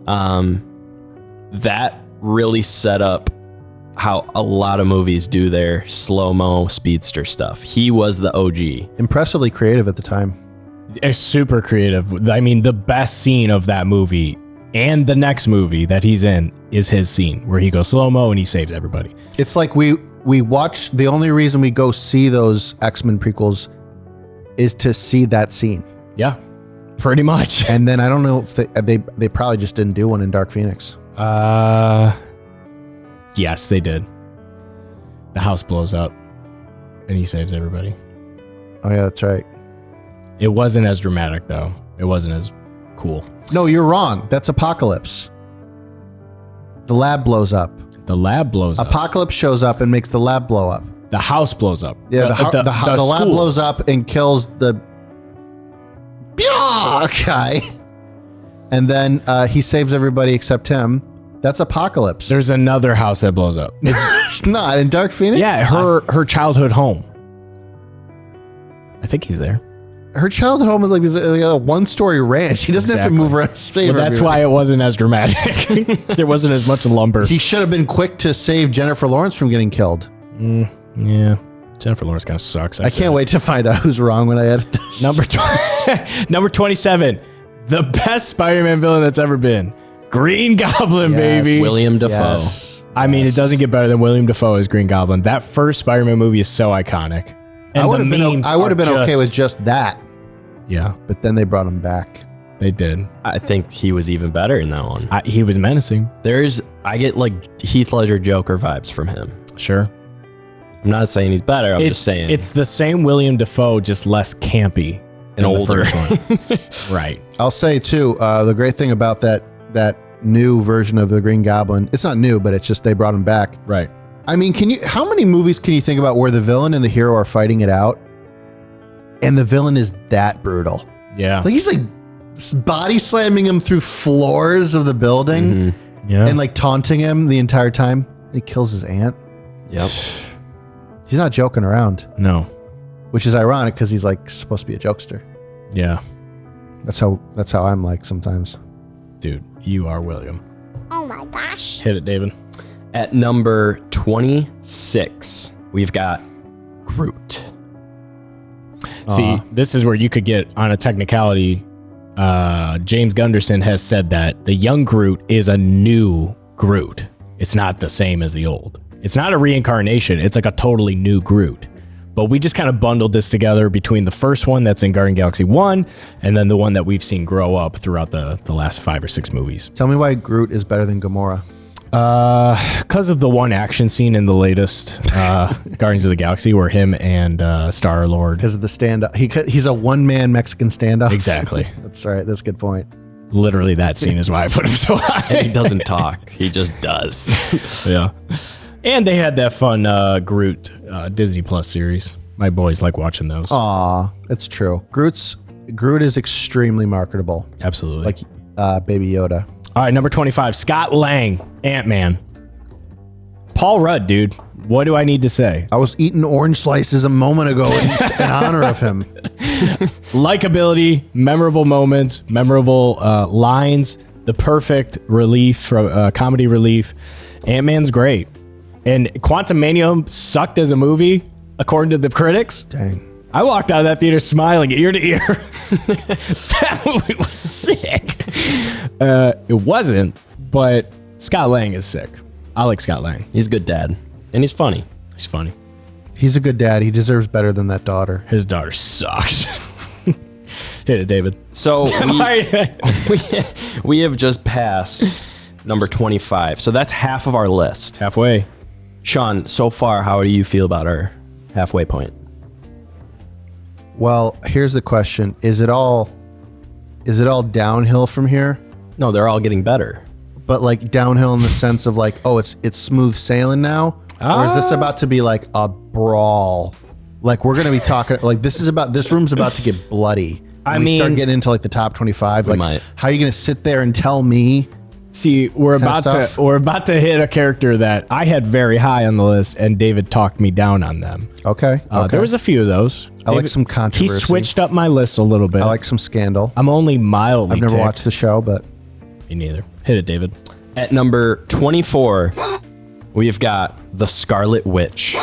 that really set up how a lot of movies do their slow-mo Speedster stuff. He was the OG. Impressively creative at the time. It's super creative. I mean, the best scene of that movie and the next movie that he's in is his scene where he goes slow-mo and he saves everybody. It's like we watch, the only reason we go see those X-Men prequels is to see that scene. Yeah, pretty much. And then I don't know if they probably just didn't do one in Dark Phoenix. Yes, they did. The house blows up and he saves everybody. Oh yeah, that's right. It wasn't as dramatic though. It wasn't as cool. No, you're wrong. That's Apocalypse. The lab blows up. The lab blows up. Apocalypse shows up and makes the lab blow up. The house blows up. Yeah, the lab school blows up and kills the guy. And then he saves everybody except him. That's Apocalypse. There's another house that blows up. It's not in Dark Phoenix? Yeah, her childhood home. I think he's there. Her childhood home is like a one-story ranch. He doesn't have to move around. Well, that's why it wasn't as dramatic. There wasn't as much lumber. He should have been quick to save Jennifer Lawrence from getting killed. Yeah. Jennifer Lawrence kind of sucks. I can't wait to find out who's wrong when I edit this. Number 27. The best Spider-Man villain that's ever been. Green Goblin, baby. William Dafoe. Yes. I mean, it doesn't get better than William Dafoe as Green Goblin. That first Spider-Man movie is so iconic. And I would have been okay with just that. Yeah. But then they brought him back. They did. I think he was even better in that one. He was menacing. I get like Heath Ledger Joker vibes from him. Sure. I'm not saying he's better. I'm just saying. It's the same William Dafoe, just less campy and older. The first one. Right. I'll say too, the great thing about that new version of the Green Goblin, it's not new, but it's just they brought him back. Right. I mean, how many movies can you think about where the villain and the hero are fighting it out, and the villain is that brutal? Yeah. Like he's like body slamming him through floors of the building, Mm-hmm. Yeah. and like taunting him the entire time. And he kills his aunt. Yep. He's not joking around, No. which is ironic because he's like supposed to be a jokester. Yeah. That's how I'm like sometimes. Dude, you are William. Oh my gosh. Hit it, David. At number 26, we've got Groot. See, this is where you could get on a technicality. James Gunderson has said that the young Groot is a new Groot. It's not the same as the old. It's not a reincarnation. It's like a totally new Groot. But we just kind of bundled this together between the first one that's in Guardian Galaxy 1 and then the one that we've seen grow up throughout the last 5 or 6 movies. Tell me why Groot is better than Gamora. Because of the one action scene in the latest Guardians of the Galaxy where him and Star-Lord. Because of the stand-up. He's a one-man Mexican standoff. Exactly. That's right. That's a good point. Literally that scene is why I put him so high. And he doesn't talk. He just does. Yeah. And they had that fun Groot Disney Plus series. My boys like watching those. Aw, it's true. Groot is extremely marketable. Absolutely. Like Baby Yoda. All right, number 25, Scott Lang, Ant-Man. Paul Rudd, dude. What do I need to say? I was eating orange slices a moment ago in honor of him. Likability, memorable moments, memorable lines, the perfect relief, comedy relief. Ant-Man's great. And Quantumania sucked as a movie, according to the critics. Dang. I walked out of that theater smiling ear to ear. That movie was sick. It wasn't, but Scott Lang is sick. I like Scott Lang. He's a good dad. And he's funny. He's funny. He's a good dad. He deserves better than that daughter. His daughter sucks. Hit it, David. So we have just passed number 25. So that's half of our list. Halfway. Sean, so far, how do you feel about our halfway point? Well, here's the question. Is it all downhill from here? No, they're all getting better. But like downhill in the sense of like, oh, it's smooth sailing now? Or is this about to be like a brawl? Like we're going to be talking like this room's about to get bloody. I We start mean- getting into like the top 25. Like might. how are you going to sit there and tell me? See, we're about to hit a character that I had very high on the list, and David talked me down on them. Okay. There was a few of those. I like some controversy. He switched up my list a little bit. I like some scandal. I'm only mildly I've never ticked. watched the show, but Me neither. Hit it, David. At number 24, we've got the Scarlet Witch.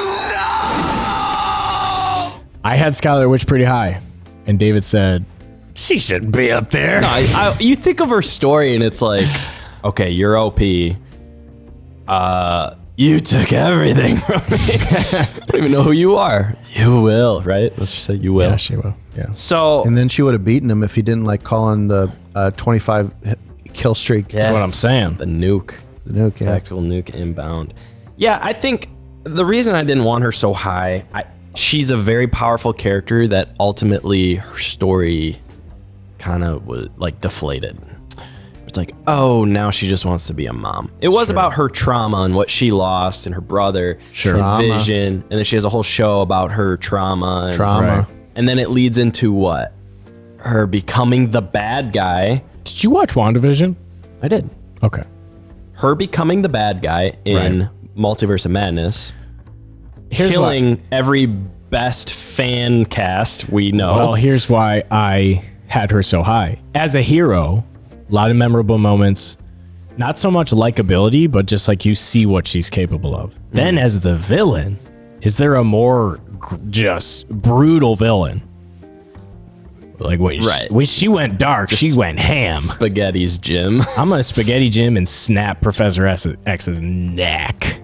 I had Scarlet Witch pretty high, and David said, she shouldn't be up there. No, you think of her story and it's like, okay, you're OP. You took everything from me. I don't even know who you are. You will, right? Let's just say you will. Yeah, she will. Yeah. So, and then she would have beaten him if he didn't like call on the 25 kill streak. That's what I'm saying. the nuke. The nuke, yeah. Tactical nuke inbound. Yeah, I think the reason I didn't want her so high, she's a very powerful character that ultimately her story kind of was like deflated. It's like, oh, now she just wants to be a mom. It was about her trauma and what she lost and her brother and Vision. And then she has a whole show about her trauma. And, Trauma. And then it leads into what? Her becoming the bad guy. Did you watch WandaVision? I did. Okay. Her becoming the bad guy in Multiverse of Madness. Killing every best fan cast we know. Well, here's why I had her so high. As a hero, a lot of memorable moments. Not so much likability, but just like you see what she's capable of. Then as the villain, is there a more just brutal villain? Like when she went dark, she went ham. Spaghetti's Jim. I'm gonna spaghetti Jim and snap Professor X's neck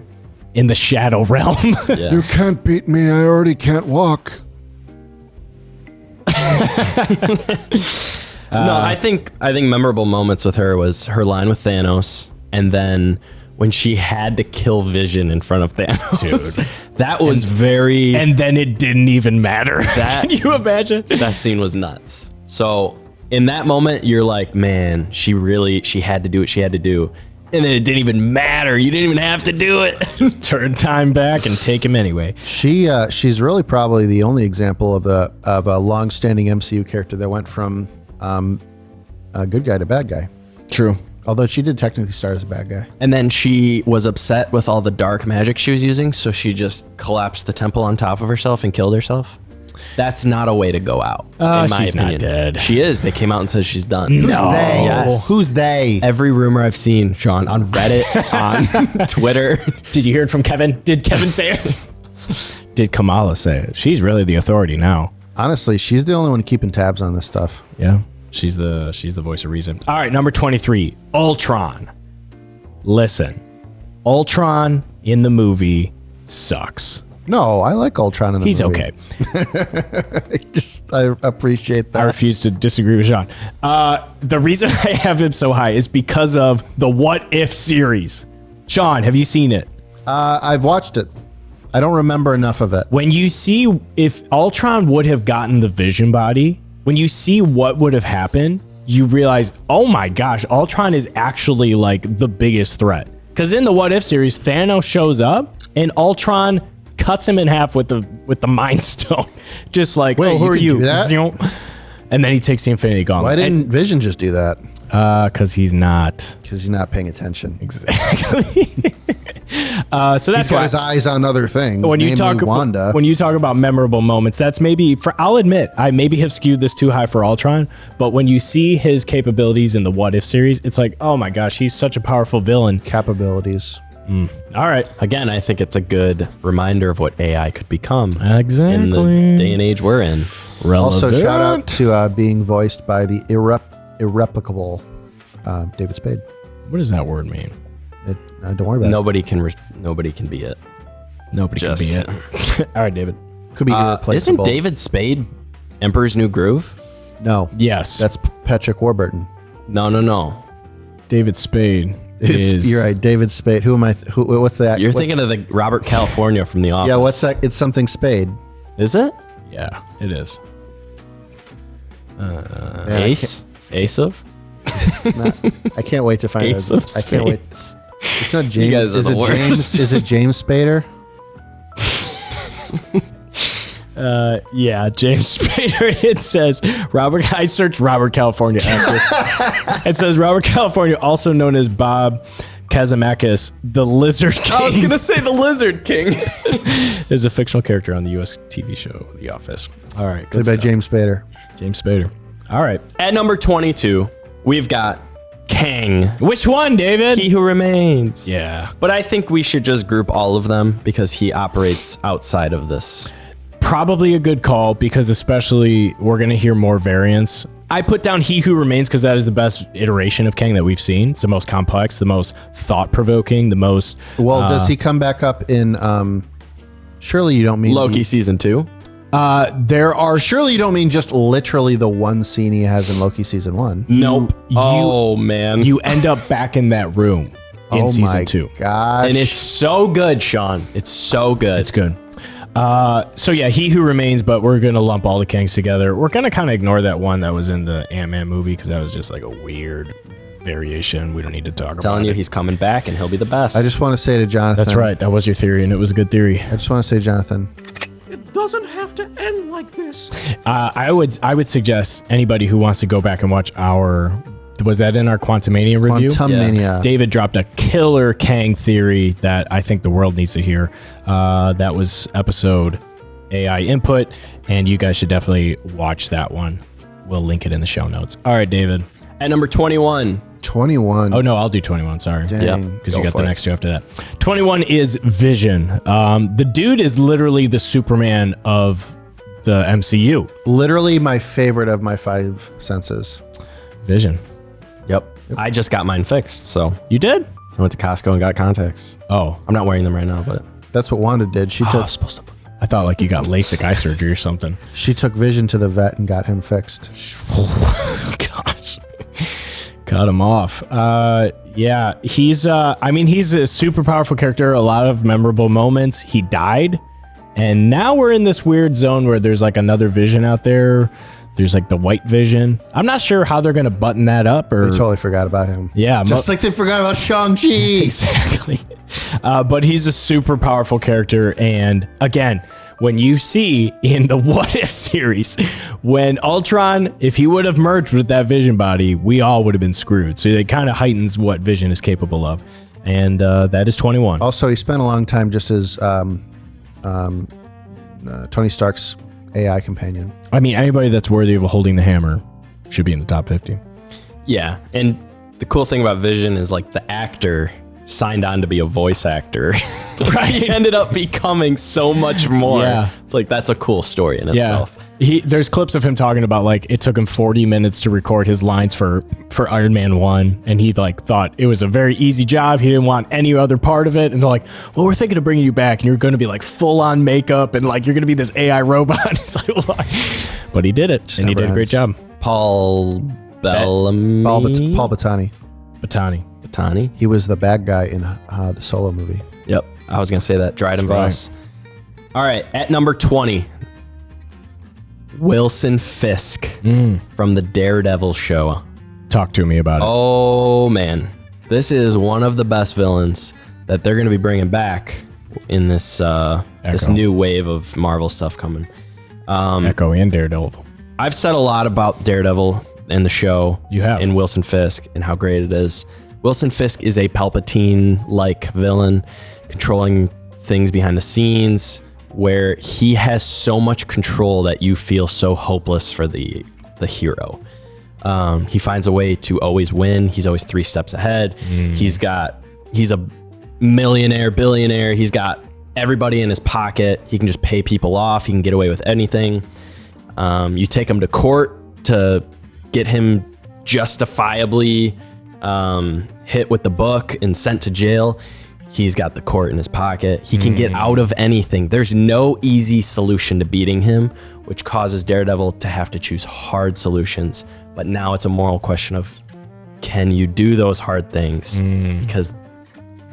in the Shadow Realm. Yeah. You can't beat me. I already can't walk. No, I think memorable moments with her was her line with Thanos, and then when she had to kill Vision in front of Thanos. Dude. That was very... And then it didn't even matter. Can you imagine? That scene was nuts. So in that moment, you're like, man, she had to do what she had to do. And then it didn't even matter. You didn't even have to do it. Just turn time back and take him anyway. She's really probably the only example of a long-standing MCU character that went from a good guy to bad guy. True. Although she did technically start as a bad guy. And then she was upset with all the dark magic she was using, so she just collapsed the temple on top of herself and killed herself. That's not a way to go out. In my she's not opinion. dead. She is. They came out and said she's done. Who's they? Yes. Who's they? Every rumor I've seen, Sean, on Reddit, on Twitter. Did you hear it from Kevin? Did Kevin say it? Did Kamala say it? She's really the authority now. Honestly, she's the only one keeping tabs on this stuff. Yeah. She's the voice of reason. All right, number 23, Ultron. Listen, Ultron in the movie sucks. No, I like Ultron in the He's movie. okay. I appreciate I that. refuse to disagree with Sean. The reason I have him so high is because of the What If series. Sean, have you seen it? I've watched it. I don't remember enough of it. When you see if Ultron would have gotten the Vision body, when you see what would have happened, you realize, oh my gosh, Ultron is actually like the biggest threat. Because in the What If series, Thanos shows up and Ultron cuts him in half with the Mind Stone. Just like, Wait, oh, who you are can you? do that? Zionk. And then he takes the Infinity Gauntlet. Why didn't Vision just do that? Because he's not. Because he's not paying attention. Exactly. So that's He's got why his eyes on other things. when you namely talk Wanda. when you talk about memorable moments, that's maybe I'll admit I maybe have skewed this too high for Ultron, but when you see his capabilities in the What If series, it's like, oh my gosh, he's such a powerful villain. capabilities. All right, Again, I think it's a good reminder of what AI could become exactly. in the day and age we're in. Also, shout out to being voiced by the irreplicable David Spade. What does that word mean? Don't worry about Nobody can be it. Nobody Just- can be it. All right, David. it. Could be Isn't irreplaceable. David Spade Emperor's New Groove? No. Yes, That's Patrick Warburton. No. David Spade. Is You're right, David Spade. Who am I? What's that? You're what's- thinking of the Robert California from The Office. Yeah, what's that? It's something Spade. Is it? Yeah, it is. Man, I Ace? Ace of? It's not. I can't wait to find Ace out. of I can't wait. Spades. It's not James. guys are is the it worst. James? Is it James Spader? Yeah, James Spader. It says Robert. I searched Robert California after. It says Robert California, also known as Bob Kazamakis, the Lizard King. I was going to say the Lizard King. is a fictional character on the U.S. TV show The Office. All right, good Played by stuff. James Spader. James Spader. All right, At number 22, we've got Kang. which one, David? He Who Remains. Yeah, But I think we should just group all of them because he operates outside of this. probably a good call because especially we're gonna hear more variants. I put down He Who Remains because that is the best iteration of Kang that we've seen. It's the most complex, the most thought-provoking, the most. Well, does he come back up in? Surely you don't mean Loki season 2. There are Surely you don't mean just literally the one scene he has in Loki season 1. Nope. Oh, man. you end up back in that room in season 2. Gosh. And it's so good, Sean. It's so good. It's good. So yeah, He Who Remains, but we're gonna lump all the Kangs together. We're gonna kind of ignore that one that was in the Ant-Man movie because that was just like a weird variation. We don't need to talk about telling you it. he's coming back and he'll be the best. I just want to say to Jonathan. That's right. That was your theory, and it was a good theory. I just want to say, Jonathan. Doesn't have to end like this. I would suggest anybody who wants to go back and watch our. Was that in our Quantumania review? Quantum Mania. David dropped a killer Kang theory that I think the world needs to hear. That was episode AI Input, and you guys should definitely watch that one. We'll link it in the show notes. All right, David. At number 21. 21. Oh, no, I'll do 21. Sorry. Dang. Because Go you got for the it. next two after that. 21 is Vision. The dude is literally the Superman of the MCU. Literally my favorite of my 5 senses. Vision. Yep. I just got mine fixed, so You did? I went to Costco and got contacts. Oh, I'm not wearing them right now, but That's what Wanda did. She took I thought like you got LASIK eye surgery or something. she took Vision to the vet and got him fixed. Gosh. Cut him off. Yeah, he's he's a super powerful character, a lot of memorable moments. He died, and now we're in this weird zone where there's like another Vision out there. There's like the White Vision. I'm not sure how they're gonna button that up or They totally forgot about him. yeah, Just like they forgot about Shang-Chi. exactly. But he's a super powerful character. And again, when you see in the What If series, when Ultron, if he would have merged with that Vision body, we all would have been screwed. So it kind of heightens what Vision is capable of. And that is 21. Also, he spent a long time just as Tony Stark's AI companion. I mean, anybody that's worthy of holding the hammer should be in the top 50. Yeah, and the cool thing about Vision is like the actor signed on to be a voice actor. Right? He ended up becoming so much more. Yeah. It's like that's a cool story in itself. There's clips of him talking about like it took him 40 minutes to record his lines for Iron Man 1, and he like thought it was a very easy job. He didn't want any other part of it, and they're like, well, we're thinking of bringing you back and you're going to be like full on makeup and like you're going to be this AI robot. It's like, what? But he did it, and he did a great job. Paul Bellamy. Paul Bettany. Bettany. He was the bad guy in the Solo movie. Yep, I was gonna say that. Dryden Voss. All right, at number 20, Wilson Fisk from the Daredevil show. Talk to me about it. Oh man, this is one of the best villains that they're gonna be bringing back in this this new wave of Marvel stuff coming. Echo and Daredevil. I've said a lot about Daredevil and the show. You have. And Wilson Fisk and how great it is. Wilson Fisk is a Palpatine-like villain, controlling things behind the scenes, where he has so much control that you feel so hopeless for the hero. He finds a way to always win. He's always 3 steps ahead. He's a millionaire, billionaire. He's got everybody in his pocket. He can just pay people off. He can get away with anything. You take him to court to get him justifiably hit with the book and sent to jail. He's got the court in his pocket. He can get out of anything. There's no easy solution to beating him, which causes Daredevil to have to choose hard solutions. But now it's a moral question of, can you do those hard things? Because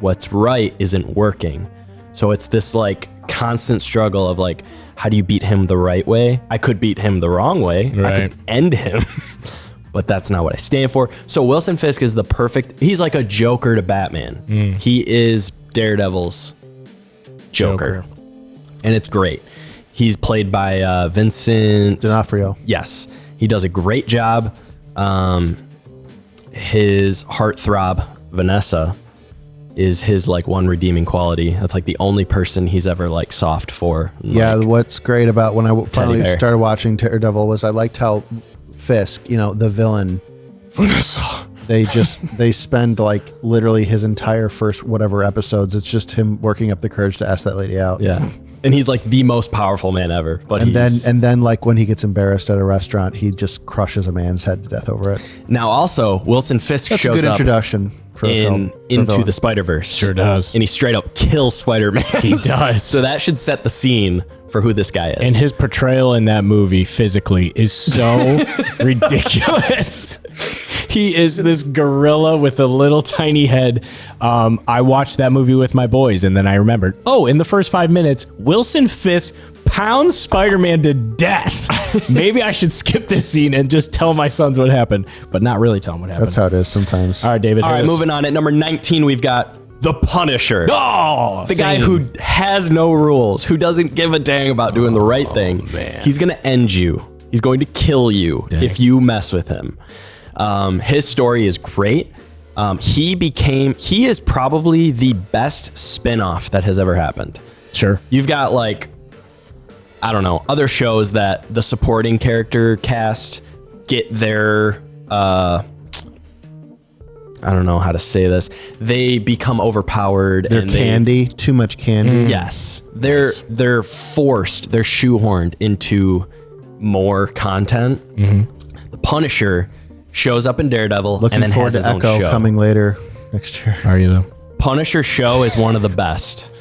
what's right isn't working. So it's this like constant struggle of like, how do you beat him the right way? I could beat him the wrong way. Right. I could end him. But that's not what I stand for. So Wilson Fisk is the perfect, he's like a Joker to Batman. He is Daredevil's Joker. And it's great. He's played by Vincent D'Onofrio. Yes. He does a great job. His heartthrob, Vanessa, is his like one redeeming quality. That's like the only person he's ever like soft for. Yeah, like, what's great about when I finally bear. started watching Daredevil was I liked how Fisk, the villain, Vanessa. they spend like literally his entire first whatever episodes. It's just him working up the courage to ask that lady out. yeah. And he's like the most powerful man ever. But And then like when he gets embarrassed at a restaurant, he just crushes a man's head to death over it. now also Wilson Fisk That's a shows good up introduction for a film. for a into villain. the Spider-Verse. Sure does. And he straight up kills Spider-Man. He does. So that should set the scene for who this guy is. And his portrayal in that movie physically is so ridiculous. He is this gorilla with a little tiny head. I watched that movie with my boys, and then I remembered, in the first 5 minutes, Wilson Fisk pounds Spider-Man to death. Maybe I should skip this scene and just tell my sons what happened, but not really tell them what happened. That's how it is sometimes. All right, David. all right, Harris. moving on. At number 19, we've got the Punisher. Oh, The guy who has no rules, who doesn't give a dang about doing the right thing. man. He's going to end you. He's going to kill you if you mess with him. His story is great. He is probably the best spin-off that has ever happened. Sure. You've got like, I don't know, other shows that the supporting character cast get their, I don't know how to say this. They become overpowered. They're candy, too much candy. Yes, they're forced. They're shoehorned into more content. The Punisher shows up in Daredevil Looking and then forward has to his own Echo show. coming later next year. Are you though? Punisher show is one of the best.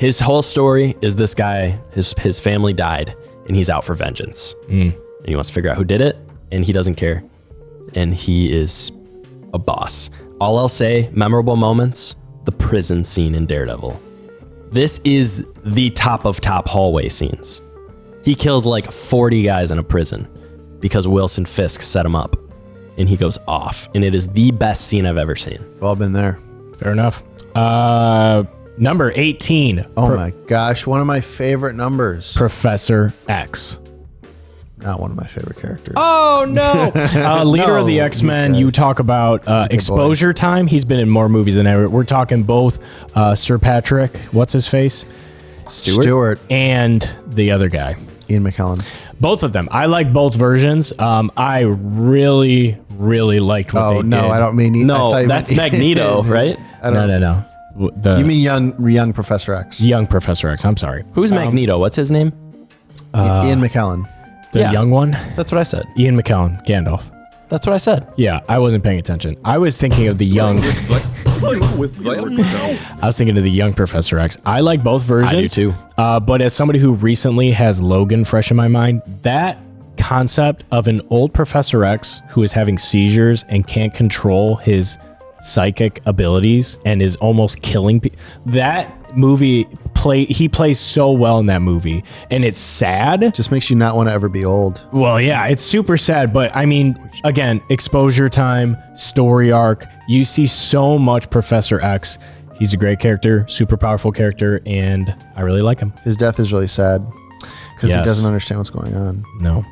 His whole story is this guy, his family died, and he's out for vengeance. And he wants to figure out who did it, and he doesn't care. And he is a boss. All I'll say, memorable moments, the prison scene in Daredevil. This is the top of top hallway scenes. He kills like 40 guys in a prison because Wilson Fisk set him up, and he goes off. And it is the best scene I've ever seen. We've all been there. Fair enough. Number 18. Oh my gosh, one of my favorite numbers. Professor X. Not one of my favorite characters. Oh no! Leader of the No, X-Men. he's good. You talk about exposure time. He's been in more movies than ever. We're talking both Sir Patrick. What's his face? Stewart. And the other guy. Ian McKellen. Both of them. I like both versions. I really liked what they did. No, I don't mean. I No, thought you that's meant- Magneto, right? No. You mean young Professor X? young Professor X. I'm sorry. Who's Magneto? What's his name? Ian McKellen. The Yeah. young one? That's what I said. Ian McKellen, Gandalf. That's what I said. Yeah, I wasn't paying attention. I was thinking of the young. I was thinking of the young Professor X. I like both versions. I do too. But as somebody who recently has Logan fresh in my mind, that concept of an old Professor X who is having seizures and can't control his psychic abilities and is almost killing people. That movie he plays so well in that movie, and it's sad. Just makes you not want to ever be old. Well, yeah, it's super sad, but I mean, again, exposure time, story arc. You see so much Professor X. He's a great character, super powerful character, and I really like him. His death is really sad because Yes. he doesn't understand what's going on. No.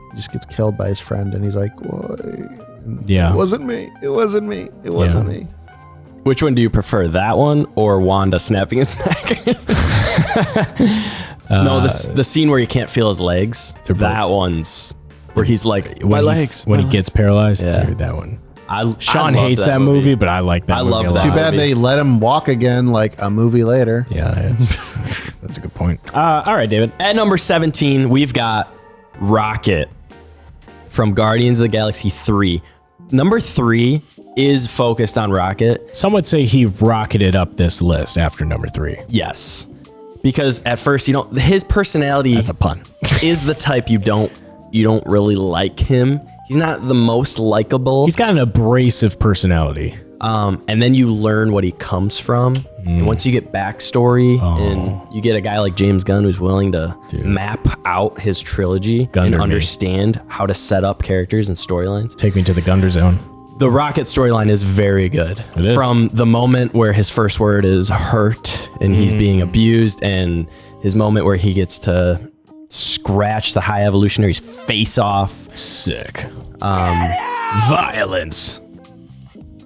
He just gets killed by his friend, and he's like, "Why? Yeah. It wasn't me. It wasn't me. It wasn't me." Which one do you prefer, that one or Wanda snapping his neck? No, the scene where he can't feel his legs. That one's where he's like, my legs. When he gets paralyzed, Yeah. dude, that one. I Sean love hates that movie, but I like that I movie love a lot. that. Too bad movie. they let him walk again, like a movie later. Yeah, that's a good point. All right, David. At number 17, we've got Rocket from Guardians of the Galaxy 3. Number 3 is focused on Rocket. Some would say he rocketed up this list after number 3. Yes. Because at first, his personality That's a pun. is the type you don't really like him. He's not the most likable. He's got an abrasive personality. And then you learn what he comes from. And once you get backstory and you get a guy like James Gunn who's willing to map out his trilogy and understand how to set up characters and storylines. Take me to the Gunder Zone. The Rocket storyline is very good. It is. From the moment where his first word is hurt and he's being abused, and his moment where he gets to scratch the High Evolutionary's face off. Sick. Violence.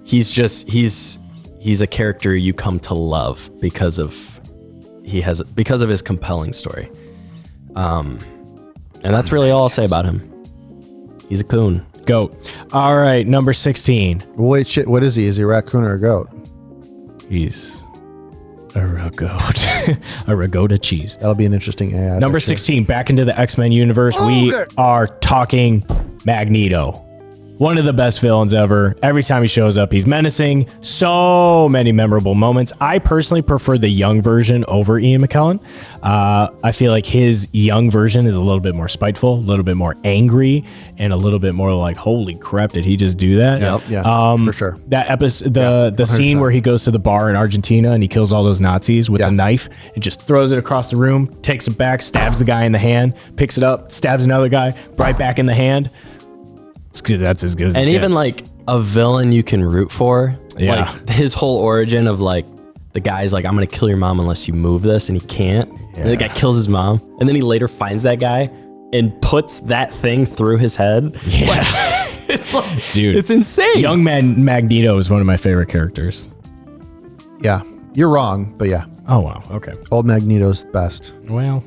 He's a character you come to love because of his compelling story. And that's really all I'll say about him. He's a coon. Goat. All right, number 16. Wait, shit. What is he? Is he a raccoon or a goat? He's a ragout. A ragota cheese. That'll be an interesting AI. Number 16, back into the X-Men universe. We are talking Magneto. One of the best villains ever. Every time he shows up, he's menacing. So many memorable moments. I personally prefer the young version over Ian McKellen. I feel like his young version is a little bit more spiteful, a little bit more angry, and a little bit more like, holy crap, did he just do that? Yeah, for sure. That episode, the scene where he goes to the bar in Argentina and he kills all those Nazis with a knife and just throws it across the room, takes it back, stabs the guy in the hand, picks it up, stabs another guy, right back in the hand. That's as good as And it even gets. like a villain you can root for. Yeah. Like his whole origin of like the guy's like, I'm gonna kill your mom unless you move this, and he can't. And the guy kills his mom, and then he later finds that guy and puts that thing through his head. Yeah. Like, it's like, Dude, it's insane. Young Man Magneto is one of my favorite characters. Yeah, you're wrong, but yeah, Oh wow, okay. old Magneto's best. Well,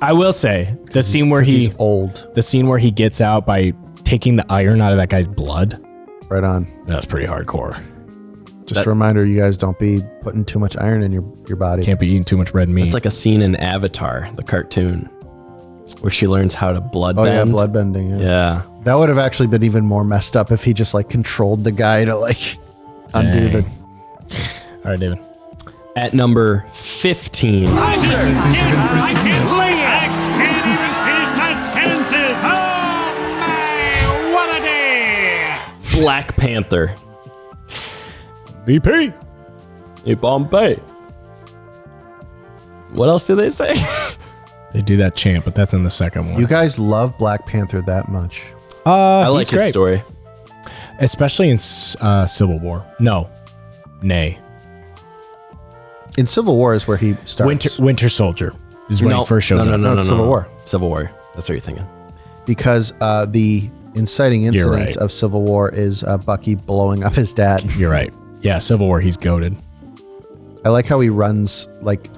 I will say the scene where He's old. the scene where he gets out by taking the iron out of that guy's blood. Right on. That's pretty hardcore. Just a reminder, you guys don't be putting too much iron in your body. Can't be eating too much red meat. It's like a scene in Avatar, the cartoon, where she learns how to blood Oh bend. yeah, blood bending. Yeah. Yeah. That would have actually been even more messed up if he just like controlled the guy to like undo the. All right, David. At number 15, Black Panther. BP. Hey, Bombay. What else do they say? They do that chant, but that's in the second one. You guys love Black Panther that much? I like he's his great. story. Especially in Civil War. No. Nay. In Civil War is where he starts. Winter Soldier is when he first shows up. No, it's Civil War. Civil War. That's what you're thinking. Because the inciting incident right. of Civil War is Bucky blowing up his dad. You're right. Yeah, Civil War, he's goated. I like how he runs like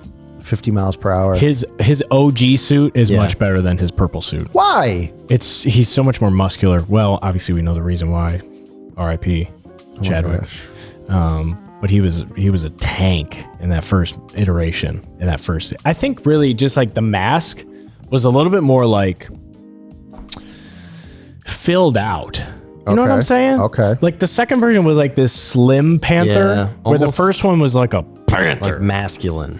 50 miles per hour. His OG suit is much better than his purple suit. Why? He's so much more muscular. Well, obviously we know the reason why. R.I.P. Chadwick. But he was a tank in that first iteration. I think really just like the mask was a little bit more like filled out. You know what I'm saying? Okay. Like the second version was like this slim panther, where the first one was like a panther. Like masculine.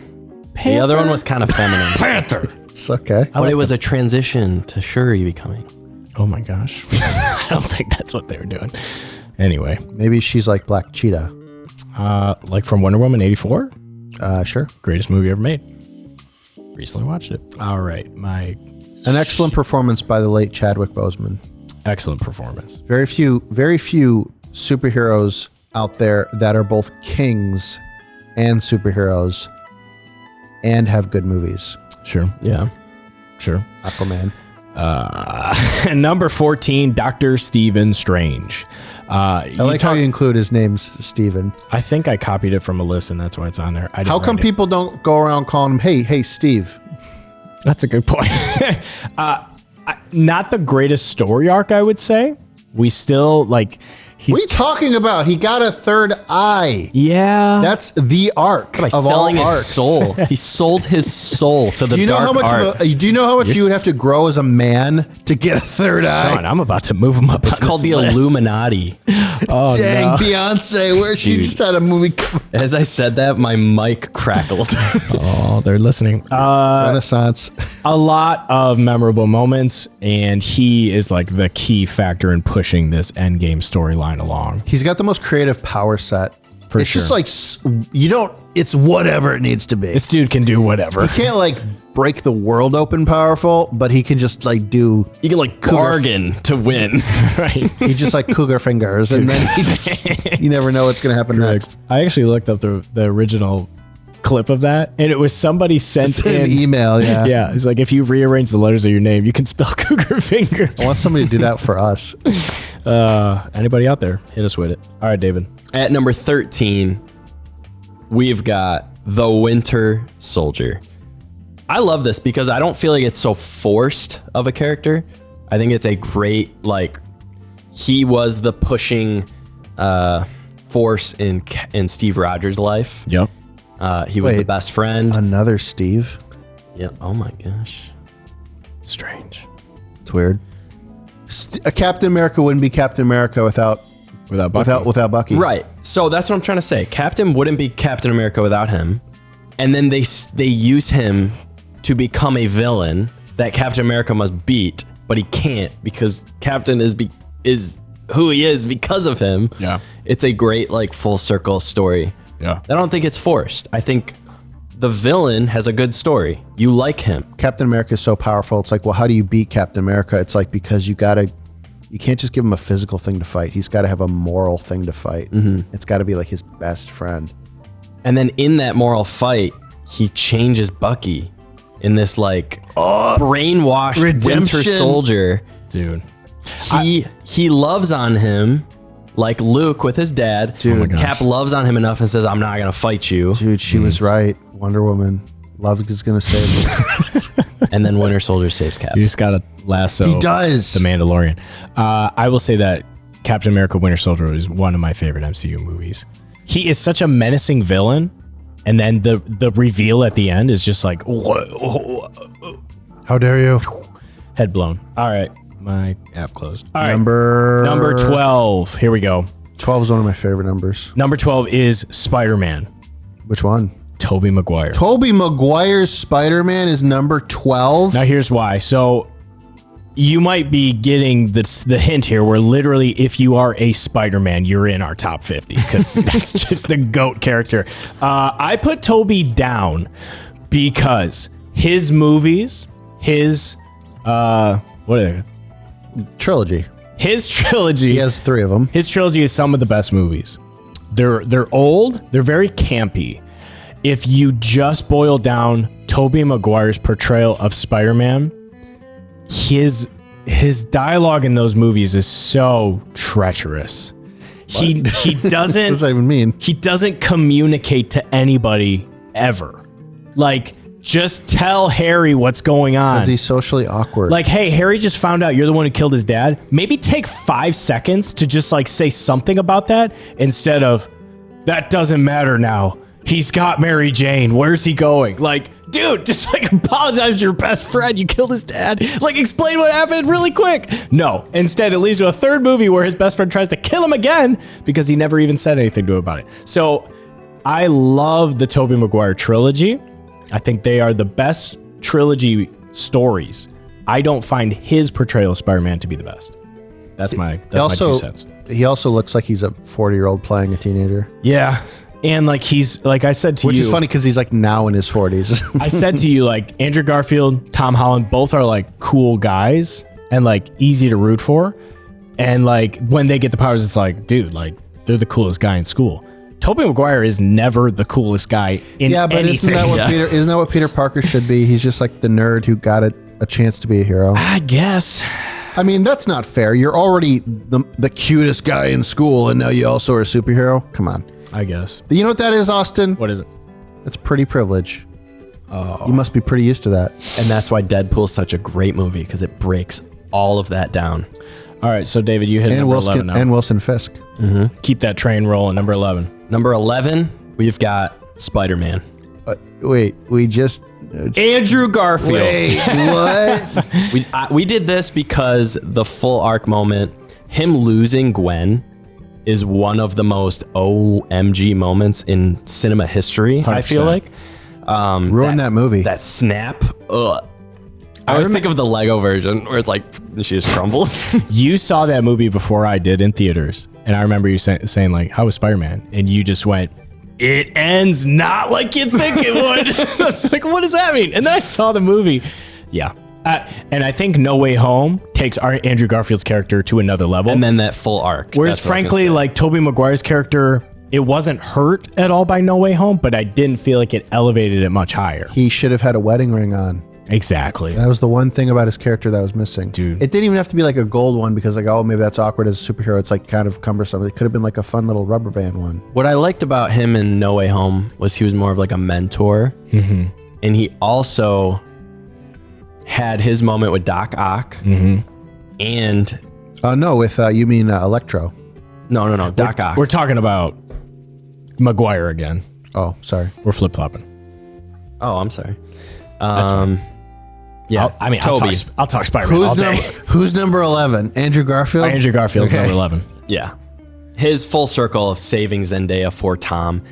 The other one was kind of feminine. Panther. It's okay. But it was a transition to Shuri becoming. Oh my gosh. I don't think that's what they were doing. Anyway. Maybe she's like Black Cheetah. Like from Wonder Woman 84? Sure. Greatest movie ever made. Recently watched it. All right. An excellent performance by the late Chadwick Boseman. Excellent performance. Very few superheroes out there that are both kings and superheroes and have good movies. Sure. Yeah. Sure. Aquaman. And number 14, Dr. Stephen Strange. I like how you include his name's Steven. I think I copied it from a list and that's why it's on there. How come people don't go around calling him, hey, Steve? That's a good point. Not the greatest story arc, I would say. We still like. What are you talking about? He got a third eye. Yeah. That's the arc By of all selling his arcs. soul. He sold his soul to the Do you know dark how much? arts. Do you know how much you would have to grow as a man to get a third eye? Sean, I'm about to move him up. It's called the Illuminati. Oh, Dang, no. Beyonce, where she just had a movie. As I said that, my mic crackled. Oh, they're listening. Renaissance. A lot of memorable moments, and he is like the key factor in pushing this endgame storyline along. He's got the most creative power set. It's sure. just like it's whatever it needs to be. This dude can do whatever. He can't like break the world open powerful, but he can just like do. You can like bargain to win. Right. He just like cougar fingers, and then you never know what's gonna happen next. I actually looked up the original clip of that, and it was somebody sent in An email, yeah. Yeah, it's like if you rearrange the letters of your name, you can spell cougar fingers. I want somebody to do that for us. Anybody out there, hit us with it. All right, David. At number 13, we've got The Winter Soldier. I love this because I don't feel like it's so forced of a character. I think it's a great, like, he was the pushing force in Steve Rogers' life. Yep. He was the best friend. Another Steve. Yeah. Oh my gosh. Strange. It's weird. A Captain America wouldn't be Captain America without Bucky. without Bucky. Right. So that's what I'm trying to say. Captain wouldn't be Captain America without him. And then they use him to become a villain that Captain America must beat, but he can't because Captain is who he is because of him. Yeah. It's a great like full circle story. Yeah. I don't think it's forced. I think the villain has a good story. You like him. Captain America is so powerful. It's like, well, how do you beat Captain America? It's like because you can't just give him a physical thing to fight. He's got to have a moral thing to fight. Mm-hmm. It's got to be like his best friend. And then in that moral fight, he changes Bucky in this like brainwashed redemption. Winter Soldier. Dude. He loves on him like Luke with his dad. Dude. Oh my gosh. Cap loves on him enough and says, I'm not going to fight you. Dude, she was right. Wonder Woman. Love is going to save me. And then Winter Soldier saves Cap. You just got to lasso. He does. The Mandalorian. I will say that Captain America Winter Soldier is one of my favorite MCU movies. He is such a menacing villain, and then the reveal at the end is just like, How dare you? head blown. All right, my app closed. All right, Number 12. Here we go. 12 is one of my favorite numbers. Number 12 is Spider-Man. Which one? Tobey Maguire. Tobey Maguire's Spider-Man is number 12. Now here's why. So you might be getting the hint here where literally if you are a Spider-Man, you're in our top 50 because that's just the GOAT character. I put Tobey down because his movies, his what are they? Trilogy. His trilogy. He has 3 of them. His trilogy is some of the best movies. They're old. They're very campy. If you just boil down Tobey Maguire's portrayal of Spider-Man, his dialogue in those movies is so treacherous. He doesn't. What does that even mean? He doesn't communicate to anybody ever. Like Just tell Harry what's going on. Because he's socially awkward. Like, hey, Harry just found out you're the one who killed his dad. Maybe take 5 seconds to just like say something about that instead of, that doesn't matter now. He's got Mary Jane. Where's he going? Like, dude, just like apologize to your best friend. You killed his dad. Like, explain what happened really quick. No. Instead, it leads to a third movie where his best friend tries to kill him again because he never even said anything to him about it. So I love the Tobey Maguire trilogy. I think they are the best trilogy stories. I don't find his portrayal of Spider-Man to be the best. That's my 2 cents. He also looks like he's a 40-year-old playing a teenager. Yeah. And like he's like I said to Which you, is funny because he's like now in his 40s. I said to you, like Andrew Garfield, Tom Holland, both are like cool guys and like easy to root for. And like when they get the powers, it's like, dude, like they're the coolest guy in school. Tobey Maguire is never the coolest guy in anything. Isn't that what Peter Parker should be? He's just like the nerd who got a chance to be a hero. I guess. I mean, that's not fair. You're already the cutest guy in school, and now you also are a superhero? Come on. I guess. You know what that is, Austin? What is it? That's pretty privilege. Oh. You must be pretty used to that. And that's why Deadpool's such a great movie, because it breaks all of that down. All right, so David, you hit number 11 now. And Wilson Fisk. Mm-hmm. Keep that train rolling. Number 11. Number 11, we've got Spider-Man. Wait, we just... Andrew Garfield. Wait, what? We did this because the full arc moment, him losing Gwen, is one of the most OMG moments in cinema history, 100%. I feel like. Ruined that movie. That snap. Ugh. I always think of the Lego version where it's like she just crumbles. You saw that movie before I did in theaters, and I remember you saying like, "How was Spider-Man?" And you just went, "It ends not like you think it would." I was like, "What does that mean?" And then I saw the movie. Yeah, and I think No Way Home takes Andrew Garfield's character to another level, And then that full arc. whereas That's what I was gonna frankly, say. like Tobey Maguire's character, it wasn't hurt at all by No Way Home, but I didn't feel like it elevated it much higher. He should have had a wedding ring on. Exactly. That was the one thing about his character that was missing. Dude. It didn't even have to be like a gold one because like, oh, maybe that's awkward as a superhero. It's like kind of cumbersome. It could have been like a fun little rubber band one. What I liked about him in No Way Home was he was more of like a mentor. Mm-hmm. And he also had his moment with Doc Ock. Mm-hmm. And No, with you mean Electro. no, Doc Ock. We're talking about Maguire again. Oh, sorry. We're flip-flopping. Oh, I'm sorry. fine. Yeah, Toby. I'll talk Spider-Man all day. Who's number 11? Andrew Garfield? Andrew Garfield's Okay. number 11. Yeah. His full circle of saving Zendaya for Tom.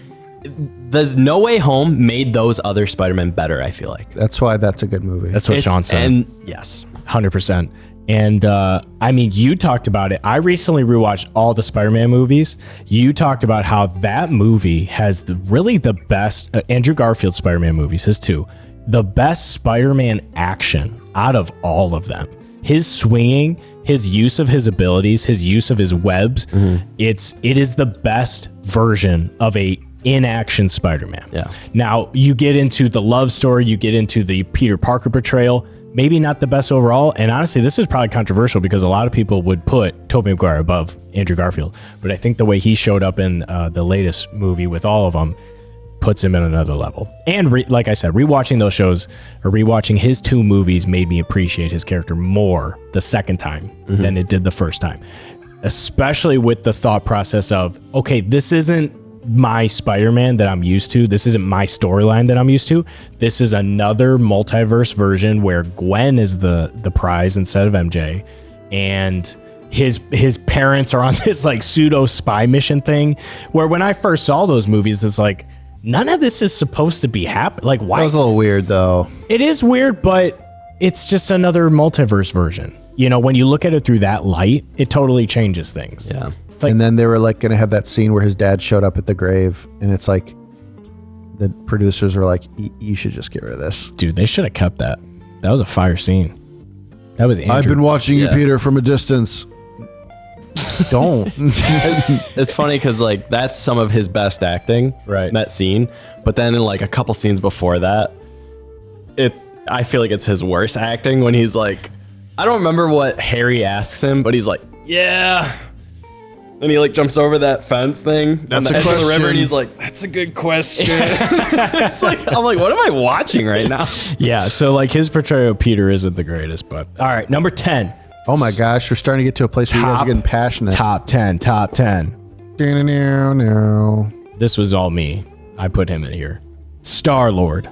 The No Way Home made those other Spider-Men better, I feel like. That's why that's a good movie. That's what Sean said. And yes. 100%. And I mean, you talked about it. I recently rewatched all the Spider-Man movies. You talked about how that movie has really the best, Andrew Garfield Spider-Man movies, his two, the best Spider-Man action out of all of them. His swinging, his use of his abilities, his use of his webs, it is the best version of a in-action Spider-Man. Yeah. Now, you get into the love story, you get into the Peter Parker portrayal, maybe not the best overall. And honestly, this is probably controversial because a lot of people would put Tobey Maguire above Andrew Garfield. But I think the way he showed up in the latest movie with all of them puts him in another level. And like I said, rewatching those shows or rewatching his two movies made me appreciate his character more the second time than it did the first time. Especially with the thought process of, okay, this isn't my Spider-Man that I'm used to. This isn't my storyline that I'm used to. This is another multiverse version where Gwen is the prize instead of MJ. And his parents are on this like pseudo spy mission thing where when I first saw those movies, it's like, none of this is supposed to be happening. Like, why? That was a little weird, though. It is weird, but it's just another multiverse version. You know, when you look at it through that light, it totally changes things. Yeah. It's like, And then they were like going to have that scene where his dad showed up at the grave, and it's like the producers were like, you should just get rid of this. dude, they should have kept that. That was a fire scene. That was Andrew. I've been watching you, Yeah. Peter, from a distance. Don't. It's funny because like that's some of his best acting, Right. That scene. But then in like a couple scenes before that, I feel like it's his worst acting when he's like, I don't remember what Harry asks him, but he's like, yeah, And he like jumps over that fence thing on the edge of the river, and he's like, "That's a good question." It's like I'm like, what am I watching right now? Yeah, so like his portrayal of Peter isn't the greatest, but all right, number 10. Oh my gosh, we're starting to get to a place where you guys are getting passionate. Top 10. No. This was all me. I put him in here. Star-Lord.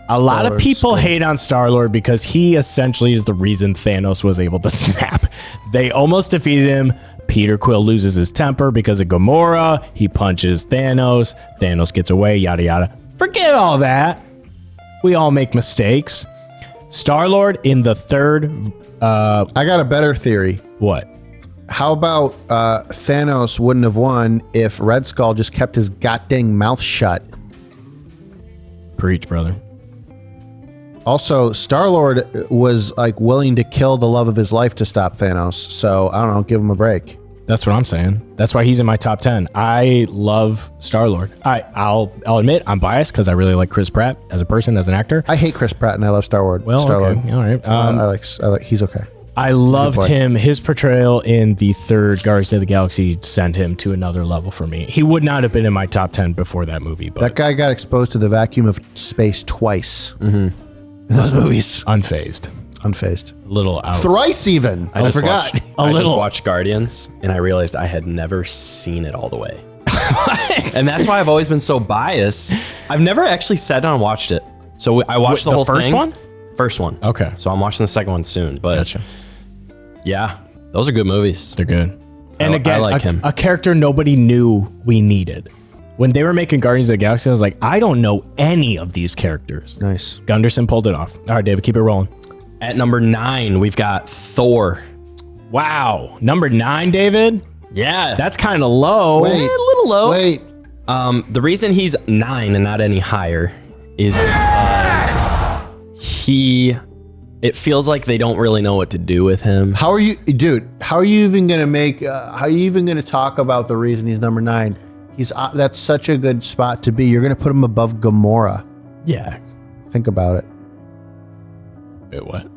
A lot of people hate on Star-Lord because he essentially is the reason Thanos was able to snap. They almost defeated him. Peter Quill loses his temper because of Gamora. He punches Thanos. Thanos gets away, yada, yada. Forget all that. We all make mistakes. Star-Lord in the third... I got a better theory. What? How about Thanos wouldn't have won if Red Skull just kept his goddamn mouth shut? Preach, brother. Also, Star-Lord was like willing to kill the love of his life to stop Thanos. So I don't know, give him a break. That's what I'm saying. That's why he's in my top 10. I love Star-Lord. I'll admit I'm biased because I really like Chris Pratt as a person, as an actor. I hate Chris Pratt and I love Star-Lord. Well, Star-Lord. okay, all right. I like. He's okay. I loved him. His portrayal in the third Guardians of the Galaxy sent him to another level for me. He would not have been in my top 10 before that movie. But That guy got exposed to the vacuum of space twice. In those movies. unfazed. Unfazed. A little out. Thrice even. I forgot. I just watched Guardians, and I realized I had never seen it all the way. And that's why I've always been so biased. I've never actually sat down and watched it. So I watched the whole first thing. one? First one. Okay. So I'm watching the second one soon. But Gotcha. yeah, those are good movies. They're good. And again, I like him. A character nobody knew we needed. When they were making Guardians of the Galaxy, I was like, I don't know any of these characters. Nice. Gunderson pulled it off. All right, David, keep it rolling. At number 9, we've got Thor. Wow. Number 9, David? Yeah. That's kind of low. Wait. a little low. Wait. The reason he's 9 and not any higher is because it feels like they don't really know what to do with him. How are you, dude? How are you even gonna make? How are you even gonna talk about the reason he's number 9? That's such a good spot to be. You're gonna put him above Gamora. Yeah. Think about it. Wait, what?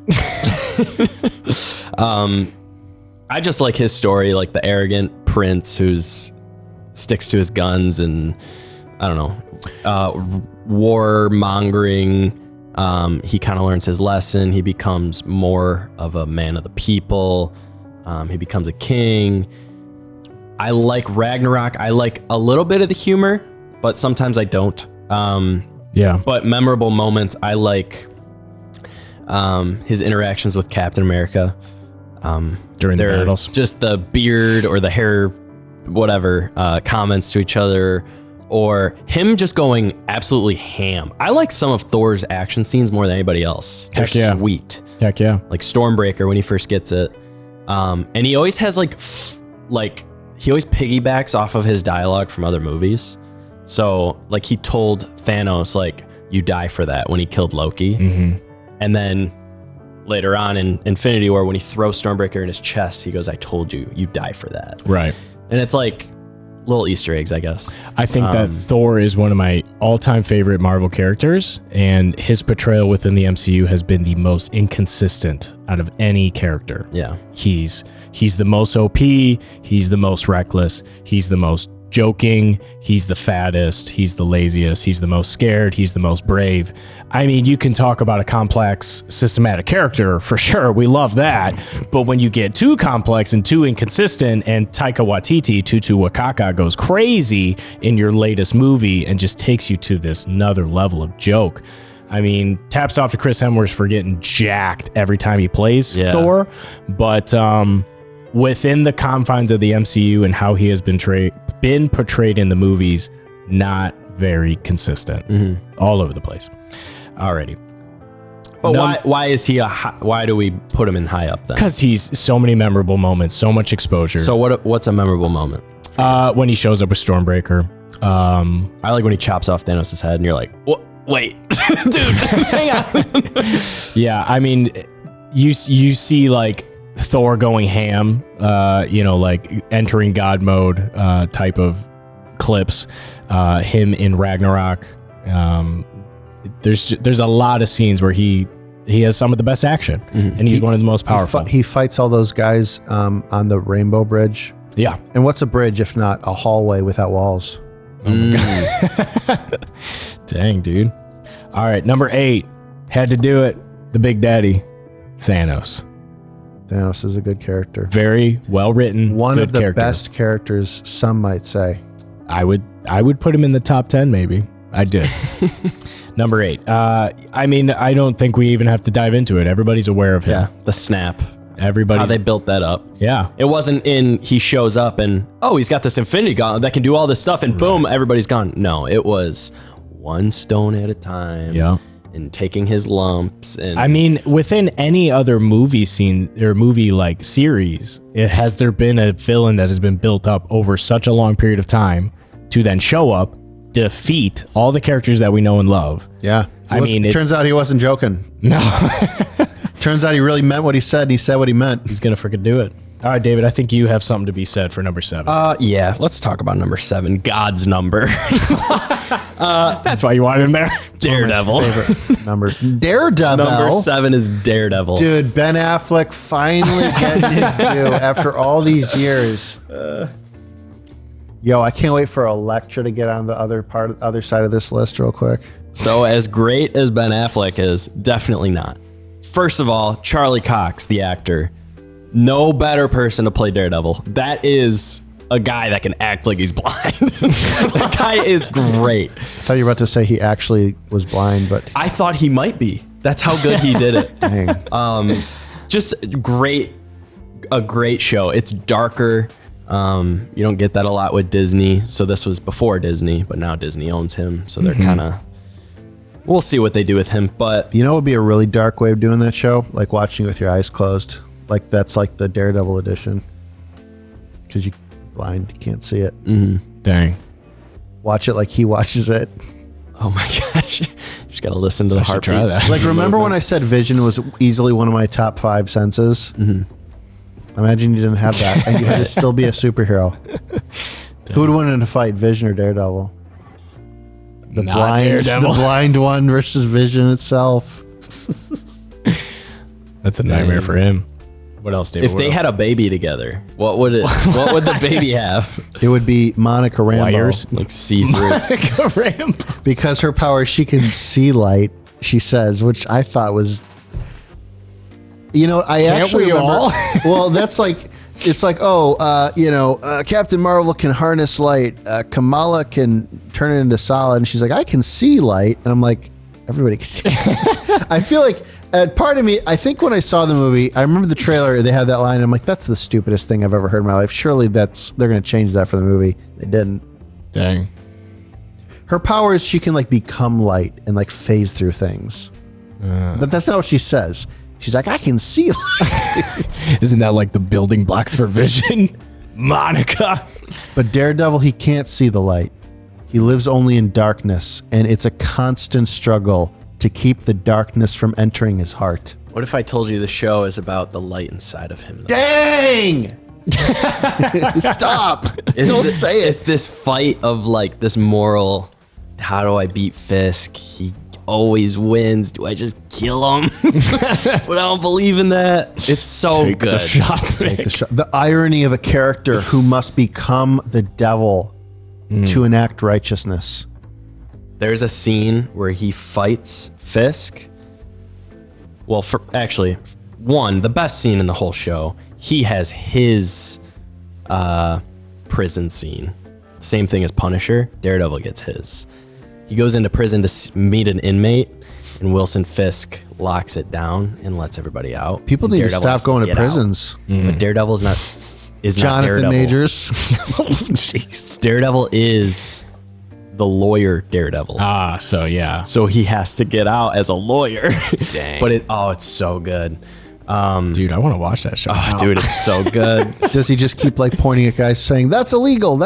I just like his story, like the arrogant prince who's sticks to his guns and I don't know, warmongering. He kind of learns his lesson. He becomes more of a man of the people. He becomes a king. I like Ragnarok. I like a little bit of the humor, but sometimes I don't. Yeah. But memorable moments, I like his interactions with Captain America. During the battles. Just the beard or the hair, whatever, comments to each other, or him just going absolutely ham. I like some of Thor's action scenes more than anybody else. They're Heck yeah. sweet. Heck yeah. Like Stormbreaker when he first gets it. And he always has he always piggybacks off of his dialogue from other movies. So like he told Thanos, like, you die for that when he killed Loki. Mm-hmm. And then later on in Infinity War, when he throws Stormbreaker in his chest, he goes, I told you, you die for that. Right. And it's like little Easter eggs, I guess. I think that Thor is one of my all-time favorite Marvel characters, and his portrayal within the MCU has been the most inconsistent out of any character. Yeah. He's the most OP, he's the most reckless, he's the most joking, he's the fattest, he's the laziest, he's the most scared, he's the most brave. I mean, you can talk about a complex, systematic character for sure. We love that. But when you get too complex and too inconsistent, and Taika Waititi, Tutu Wakaka, goes crazy in your latest movie and just takes you to this another level of joke. I mean, taps off to Chris Hemsworth for getting jacked every time he plays Thor. But within the confines of the MCU and how he has been portrayed in the movies, not very consistent. All over the place. Alrighty. But why is he why do we put him in high up then? Because he's so many memorable moments, so much exposure. So what's a memorable moment? When he shows up with Stormbreaker. I like when he chops off Thanos' head and you're like, what? Wait, dude, hang on. Yeah, I mean, you see like Thor going ham, like entering God mode type of clips. Him in Ragnarok. There's a lot of scenes where he has some of the best action, and he's one of the most powerful. He fights all those guys on the Rainbow Bridge. Yeah. And what's a bridge if not a hallway without walls? Dang, dude. All right, number 8. Had to do it. The Big Daddy, Thanos. Thanos is a good character. Very well written. One good of the character. best characters, some might say. I would put him in the top 10, maybe. I did. Number 8. I mean, I don't think we even have to dive into it. Everybody's aware of him. Yeah, the snap. Everybody's. How they built that up. Yeah. It wasn't in he shows up and, oh, he's got this infinity gauntlet that can do all this stuff and boom, everybody's gone. No, it was one stone at a time. Yeah. And taking his lumps. And I mean, within any other movie scene or movie like series, has there been a villain that has been built up over such a long period of time to then show up, defeat all the characters that we know and love? Yeah. I mean, it's- turns out he wasn't joking. No. Turns out he really meant what he said, and he said what he meant. He's going to freaking do it. All right, David, I think you have something to be said for number 7. yeah, let's talk about number 7, God's number. That's why you wanted him there. Daredevil. Favorite numbers. Daredevil. Number 7 is Daredevil. Dude, Ben Affleck finally getting his due after all these years. Yo, I can't wait for Elektra to get on the other side of this list real quick. So as great as Ben Affleck is, definitely not. First of all, Charlie Cox, the actor, no better person to play Daredevil. That is a guy that can act like he's blind. That guy is great. I thought you were about to say he actually was blind, but I thought he might be. That's how good he did it. dang. Just great, a great show. It's darker. You don't get that a lot with Disney. So this was before Disney, but now Disney owns him. So they're kind of, we'll see what they do with him. But You know what would be a really dark way of doing that show? Like watching it with your eyes closed. Like that's like the Daredevil edition. Because you're blind, you can't see it. Dang. Watch it like he watches it. oh my gosh, you just got to listen to the should try heartbeats. that. Like remember when I said vision was easily one of my top 5 senses? Imagine you didn't have that and you had to still be a superhero. Who would win in a fight, Vision or Daredevil? The Not blind, Daredevil. the blind one versus Vision itself. That's a nightmare for him. What else, David? If they had a baby together, what would the baby have? It would be Monica Rambeau. wires. Like see-through. Ramp. Because her power, she can see light, she says, which I thought was... You know, I Can't actually we remember... all? Well, that's like... It's like, Captain Marvel can harness light. Kamala can turn it into solid. And she's like, I can see light. And I'm like, everybody can see. I feel like, part of me, I think when I saw the movie, I remember the trailer, they had that line. And I'm like, that's the stupidest thing I've ever heard in my life. Surely they're going to change that for the movie. They didn't. Dang. Her power is she can like become light and like phase through things. But that's not what she says. She's like, I can see light. Isn't that like the building blocks for Vision? Monica. But Daredevil, he can't see the light. He lives only in darkness, and it's a constant struggle to keep the darkness from entering his heart. What if I told you the show is about the light inside of him? Dang! Stop! Don't say it. It's this fight of like this moral, how do I beat Fisk? He always wins. Do I just kill him? But I don't believe in that. It's so Take good. the shot. The irony of a character who must become the devil to enact righteousness. There's a scene where he fights Fisk. Well, the best scene in the whole show, he has his prison scene. Same thing as Punisher. Daredevil gets his. He goes into prison to meet an inmate, and Wilson Fisk locks it down and lets everybody out. People And need to Daredevil stop has going to get out. prisons. But Daredevil is not Jonathan Daredevil. Majors. Jeez. Daredevil is the lawyer Daredevil. So yeah. So he has to get out as a lawyer. Dang. But it's so good. Dude, I want to watch that show. Oh, dude, it's so good. Does he just keep like pointing at guys saying, that's illegal,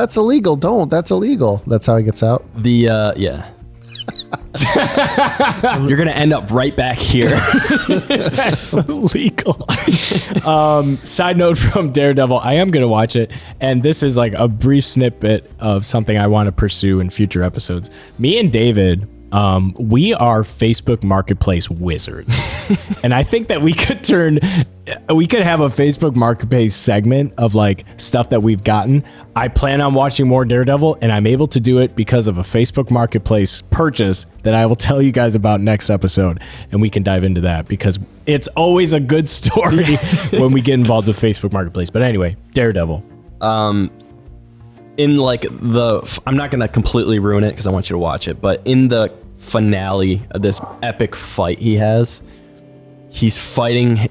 don't, that's illegal. That's how he gets out? Yeah. You're gonna end up right back here. That's illegal. Side note from Daredevil, I am going to watch it. And this is like a brief snippet of something I want to pursue in future episodes. Me and David We are Facebook Marketplace wizards. And I think that we could have a Facebook Marketplace segment of like stuff that we've gotten. I plan on watching more Daredevil, and I'm able to do it because of a Facebook Marketplace purchase that I will tell you guys about next episode. And we can dive into that because it's always a good story when we get involved with Facebook Marketplace. But anyway, Daredevil. In like I'm not gonna completely ruin it because I want you to watch it, but in the finale of this epic fight he's fighting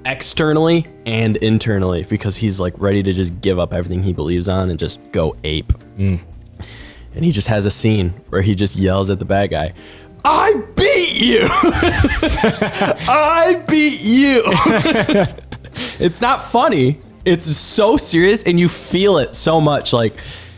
externally and internally because he's like ready to just give up everything he believes on and just go ape. And he just has a scene where he just yells at the bad guy, I beat you. I beat you. It's not funny. It's so serious, and you feel it so much. Like,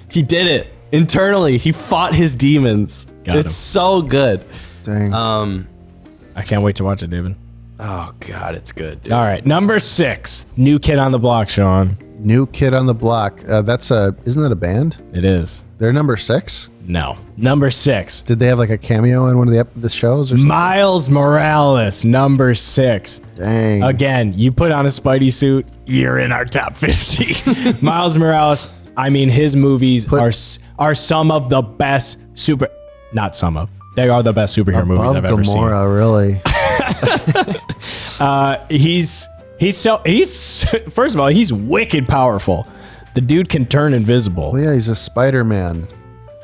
he did it internally. He fought his demons. It's so good. Dang. I can't wait to watch it, David. Oh God, it's good, dude. All right, number 6, New Kid on the Block, Sean. New Kid on the Block. Isn't that a band? It is. They're number 6? No. Number 6. Did they have like a cameo in one of the shows or something? Miles Morales, number 6. Dang. Again, you put on a Spidey suit, you're in our top 50. Miles Morales, I mean, his movies are some of the best they are the best superhero movies I've ever seen. Really. He's first of all, he's wicked powerful. The dude can turn invisible. Well, yeah, he's a Spider-Man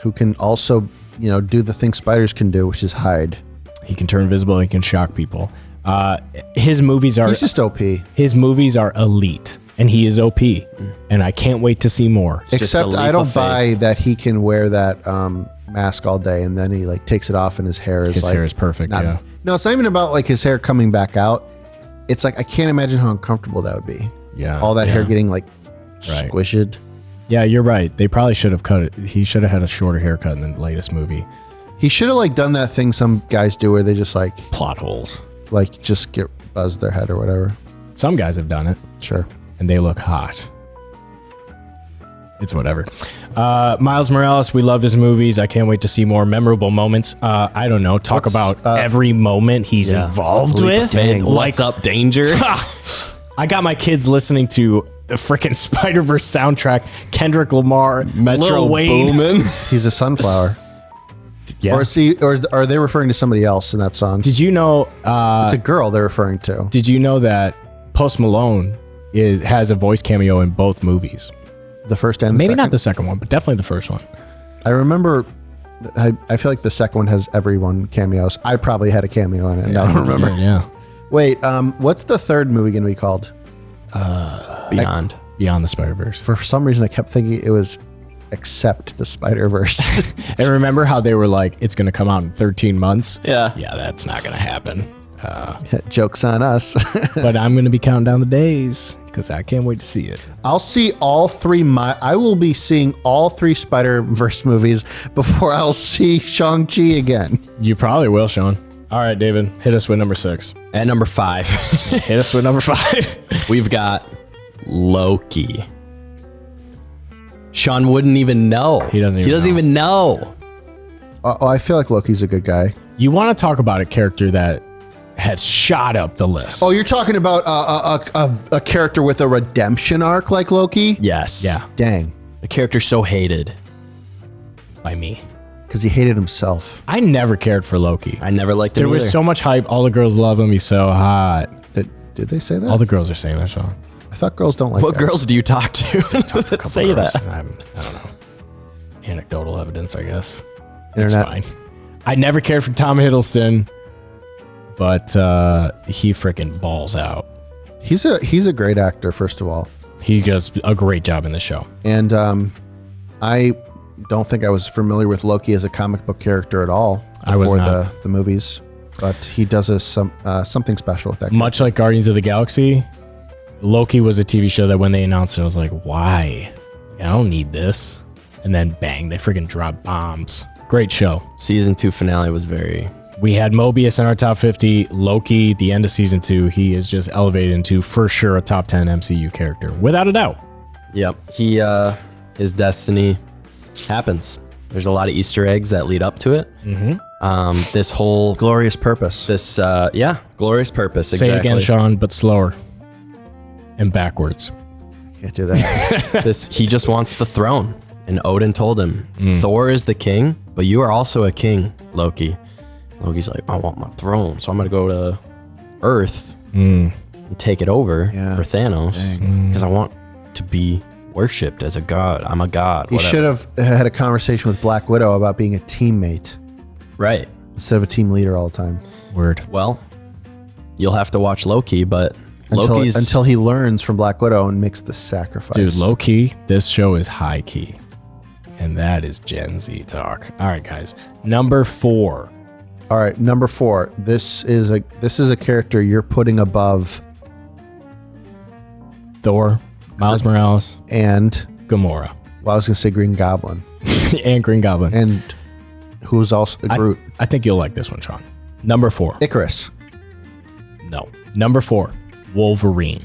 who can also, do the thing spiders can do, which is hide. He can turn invisible. He can shock people. His movies are. He's just OP. His movies are elite, and he is OP. And I can't wait to see more. Except I don't buy that he can wear that mask all day, and then he like takes it off, and his hair is hair is perfect. Yeah. No, it's not even about like his hair coming back out. It's like I can't imagine how uncomfortable that would be. Yeah. All that hair getting like squished. Yeah, you're right. They probably should have cut it. He should have had a shorter haircut in the latest movie. He should have like done that thing some guys do where they just like plot holes, like just get buzzed their head or whatever. Some guys have done it. Sure. And they look hot. It's whatever. Miles Morales, we love his movies. I can't wait to see more memorable moments. I don't know. Talk about every moment he's involved with. What's up, Danger? I got my kids listening to the freaking Spider-Verse soundtrack. Kendrick Lamar, Metro Lil Wayne. Boomin. He's a sunflower. Yeah. Or are they referring to somebody else in that song? Did you know? It's a girl they're referring to. Did you know that Post Malone has a voice cameo in both movies? The first and the maybe second? not the second one, but definitely the first one. I remember. I feel like the second one has everyone cameos. I probably had a cameo in it. And I don't remember. Yeah. Wait. What's the third movie gonna be called? Beyond the Spider-Verse. For some reason, I kept thinking it was Accept the Spider-Verse. And remember how they were like, it's going to come out in 13 months? Yeah. Yeah, that's not going to happen. Joke's on us. But I'm going to be counting down the days because I can't wait to see it. I'll see all three. I will be seeing all 3 Spider-Verse movies before I'll see Shang-Chi again. You probably will, Sean. All right, David, hit us with number 6. At number 5, Hit us with number 5. we've got Loki. Sean wouldn't even know. He doesn't even know. I feel like Loki's a good guy. You want to talk about a character that has shot up the list. Oh, you're talking about a character with a redemption arc like Loki? Yes. Yeah. Dang. The character's so hated. By me. Because he hated himself. I never cared for Loki. I never liked him There was either. so much hype. All the girls love him. He's so hot. Did they say that? All the girls are saying that, Sean. I thought girls don't like What guys. girls do you talk to that say Girls. that? I don't know. Anecdotal evidence, I guess. Internet. It's fine. I never cared for Tom Hiddleston, but he freaking balls out. He's a great actor, first of all. He does a great job in the show. And I don't think I was familiar with Loki as a comic book character at all I was before not. the movies. But he does something special with that. Much like Guardians of the Galaxy, Loki was a TV show that when they announced it, I was like, why? I don't need this. And then bang, they freaking dropped bombs. Great show. Season 2 finale was very... We had Mobius in our top 50. Loki, the end of season 2, he is just elevated into, for sure, a top 10 MCU character. Without a doubt. Yep. His destiny happens. There's a lot of Easter eggs that lead up to it. This whole Glorious purpose. glorious purpose. Say Exactly. it again, Sean, but slower and backwards. Can't do that. He just wants the throne, and Odin told him, Thor is the king, but you are also a king, Loki. Loki's like, I want my throne, so I'm gonna go to Earth and take it over for Thanos because I want to be worshipped as a god. I'm a god. He should have had a conversation with Black Widow about being a teammate Right. instead of a team leader all the time. Word. Well, you'll have to watch Loki, but Loki's Until he learns from Black Widow and makes the sacrifice. Dude, low key, this show is high key. And that is Gen Z talk. All right, guys. Number 4. All right, number 4. This is a character you're putting above Thor, Miles Morales, and Gamora, well, I was gonna say Green Goblin and Green Goblin. and who's also Groot. I think you'll like this one, Sean. Number 4. Icarus, No. Number 4. Wolverine.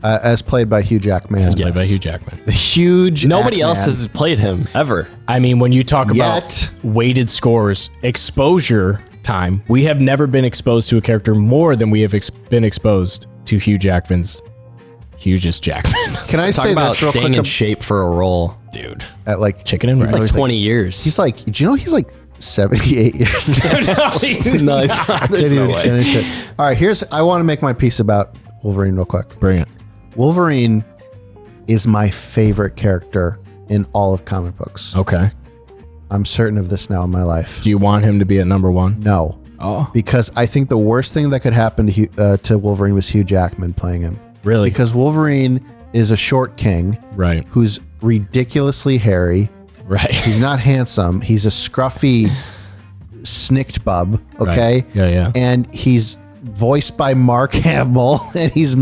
as played by Hugh Jackman. Played by Hugh Jackman. The huge. nobody else Ant-Man. has played him ever. I mean, when you talk about Yet. weighted scores, exposure time, we have never been exposed to a character more than we have been exposed to Hugh Jackman's Hugest Jackman. Can I Talk say about this real staying quick? in shape for a role. Dude. At like Chicken and rice. Like 20 years. he's like, do you know he's like 78 years? no, he's not. There's no way. Finish it. All right, I want to make my piece about Wolverine real quick. Bring it. Wolverine is my favorite character in all of comic books. Okay. I'm certain of this now in my life. Do you want him to be at number 1? No. Oh. Because I think the worst thing that could happen to Wolverine was Hugh Jackman playing him. Really? Because Wolverine is a short king Right. who's ridiculously hairy. Right. He's not handsome. He's a scruffy, snicked bub, okay? Right. Yeah. And he's voiced by Mark Hamill, and he's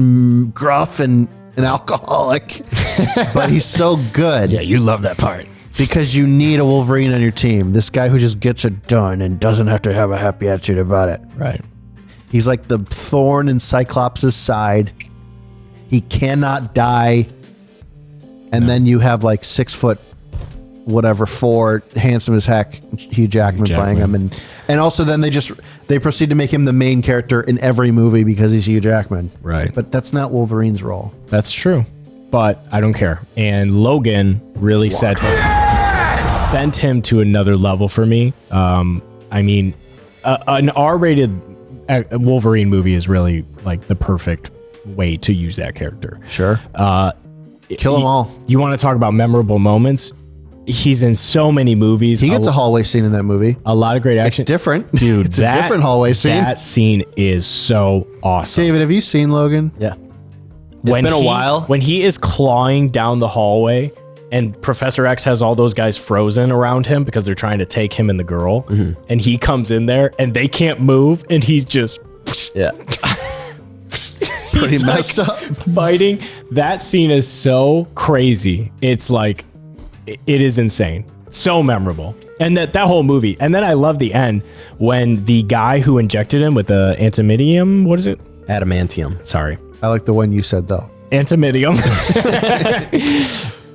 gruff and an alcoholic, but he's so good. Yeah, you love that part. Because you need a Wolverine on your team. This guy who just gets it done and doesn't have to have a happy attitude about it. Right. He's like the thorn in Cyclops' side. He cannot die. And then you have like 6 foot, whatever, 4, handsome as heck, Hugh Jackman playing him. And also then they proceed to make him the main character in every movie because he's Hugh Jackman. Right. But that's not Wolverine's role. That's true. But I don't care. And Logan really sent him to another level for me. I mean, an R-rated Wolverine movie is really like the perfect way to use that character. Sure. Kill them all. You want to talk about memorable moments? He's in so many movies. He gets a hallway scene in that movie. a lot of great It's action. different. Dude, It's a different hallway scene. That scene is so awesome. David, have you seen Logan? Yeah. It's been a while. When he is clawing down the hallway and Professor X has all those guys frozen around him because they're trying to take him and the girl, and he comes in there and they can't move and he's just Yeah. Pretty messed up. fighting. That scene is so crazy. It's like, it is insane. So memorable. And that whole movie. And then I love the end when the guy who injected him with the antimonium, what is it? Adamantium. Sorry. I like the one you said, though. Antimonium.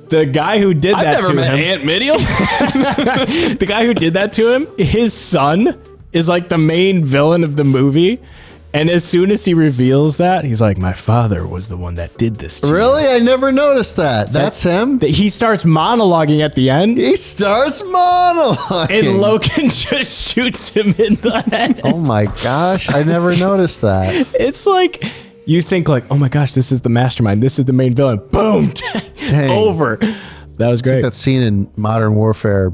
The guy who did that to him. Aunt Midium. The guy who did that to him, his son is like the main villain of the movie. And as soon as he reveals that, he's like, my father was the one that did this to Really? I never noticed that. That's him? you. He starts monologuing at the end, He starts monologuing. and Logan just shoots him in the head. Oh my gosh, I never noticed that. It's like, you think like, oh my gosh, this is the mastermind. This is the main villain. Boom. Dang. Over. That was great. That scene in Modern Warfare,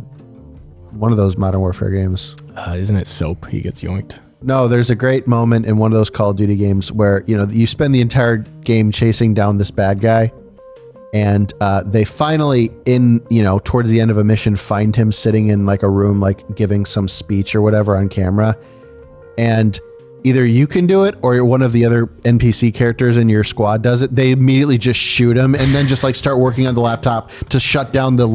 one of those Modern Warfare games. Isn't it soap? He gets yoinked. No, there's a great moment in one of those Call of Duty games where, you know, you spend the entire game chasing down this bad guy, and they finally, towards the end of a mission, find him sitting in like a room, like giving some speech or whatever on camera. And either you can do it or one of the other NPC characters in your squad does it. They immediately just shoot him and then just like start working on the laptop to shut down the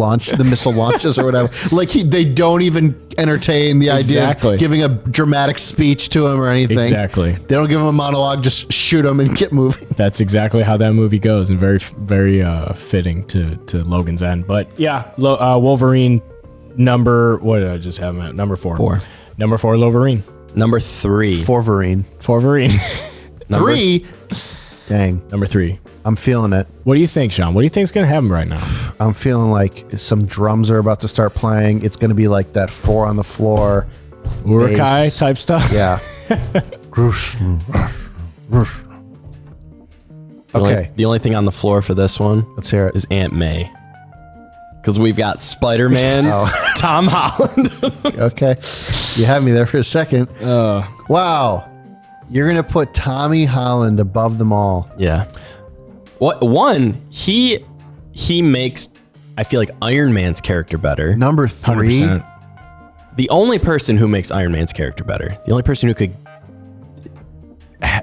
missile launches or whatever. Like they don't even entertain the idea of giving a dramatic speech to him or anything. Exactly. They don't give him a monologue, just shoot him and get moving. That's exactly how that movie goes, and very, very fitting to Logan's end. But yeah, Wolverine what did I just have him at? Number 4. Number 4, Wolverine. Number 3. Forverine. Wolverine. 3. Dang. Number 3. I'm feeling it. What do you think, Sean? What do you think's gonna happen right now? I'm feeling like some drums are about to start playing. It's going to be like that 4 on the floor. Urukai bass. type stuff. Yeah. Okay. The only thing on the floor for this one Let's hear it. is Aunt May. Because we've got Spider-Man, Tom Holland. Okay. You had me there for a second. Wow. You're going to put Tommy Holland above them all. Yeah. What one? He makes, I feel like, Iron Man's character better. Number 3. 100%. The only person who makes Iron Man's character better. The only person who could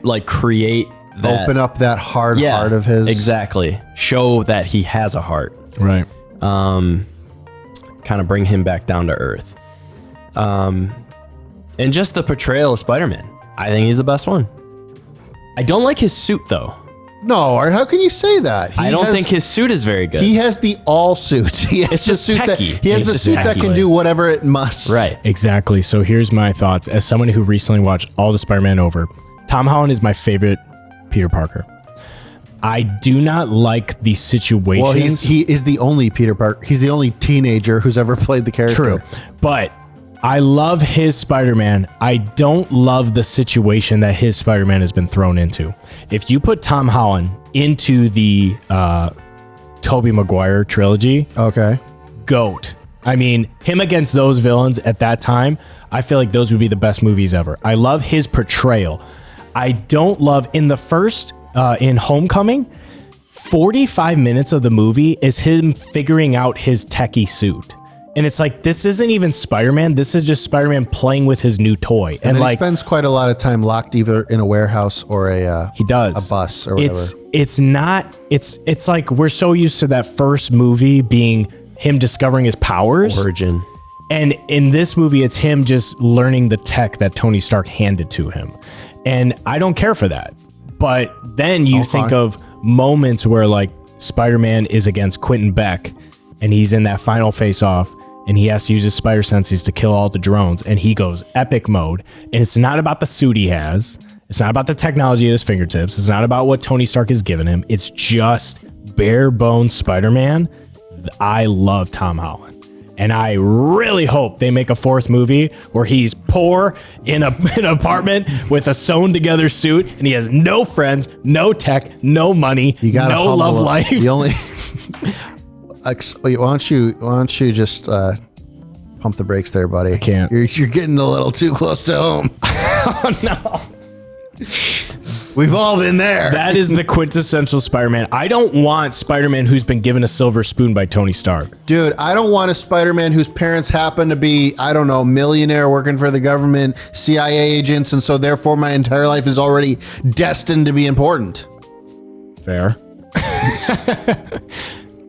like create that, Open up that hard heart of his. Exactly. Show that he has a heart. Right. Kind of bring him back down to earth. And just the portrayal of Spider-Man. I think he's the best one. I don't like his suit though. No, or how can you say that? I don't think his suit is very good. He has the all suit. He has It's the just suit that techie. he has It's the just suit that techie. can do whatever it must. Right. Exactly. So here's my thoughts. As someone who recently watched all the Spider-Man over, Tom Holland is my favorite Peter Parker. I do not like the situations. Well, he is the only Peter Parker. He's the only teenager who's ever played the character. True. But I love his Spider-Man. I don't love the situation that his Spider-Man has been thrown into. If you put Tom Holland into the Tobey Maguire trilogy, Okay. GOAT. I mean, him against those villains at that time, I feel like those would be the best movies ever. I love his portrayal. I don't love in the first, in Homecoming, 45 minutes of the movie is him figuring out his techie suit. And it's like, this isn't even Spider-Man. This is just Spider-Man playing with his new toy. And And then like, he spends quite a lot of time locked either in a warehouse or he does a bus or whatever. It's like we're so used to that first movie being him discovering his powers. Origin. And in this movie, it's him just learning the tech that Tony Stark handed to him. And I don't care for that. But then you think of moments where like Spider-Man is against Quentin Beck and he's in that final face-off and he has to use his spider senses to kill all the drones and he goes epic mode. And it's not about the suit he has. It's not about the technology at his fingertips. It's not about what Tony Stark has given him. It's just bare bones Spider-Man. I love Tom Holland. And I really hope they make a 4th movie where he's poor in an apartment with a sewn together suit and he has no friends, no tech, no money, You gotta no love life. The only. Wait, why don't you just pump the brakes there, buddy? I can't. You're getting a little too close to home. Oh no. We've all been there. That is the quintessential Spider-Man. I don't want Spider-Man who's been given a silver spoon by Tony Stark. Dude, I don't want a Spider-Man whose parents happen to be, I don't know, millionaire working for the government, CIA agents, and so therefore my entire life is already destined to be important. Fair.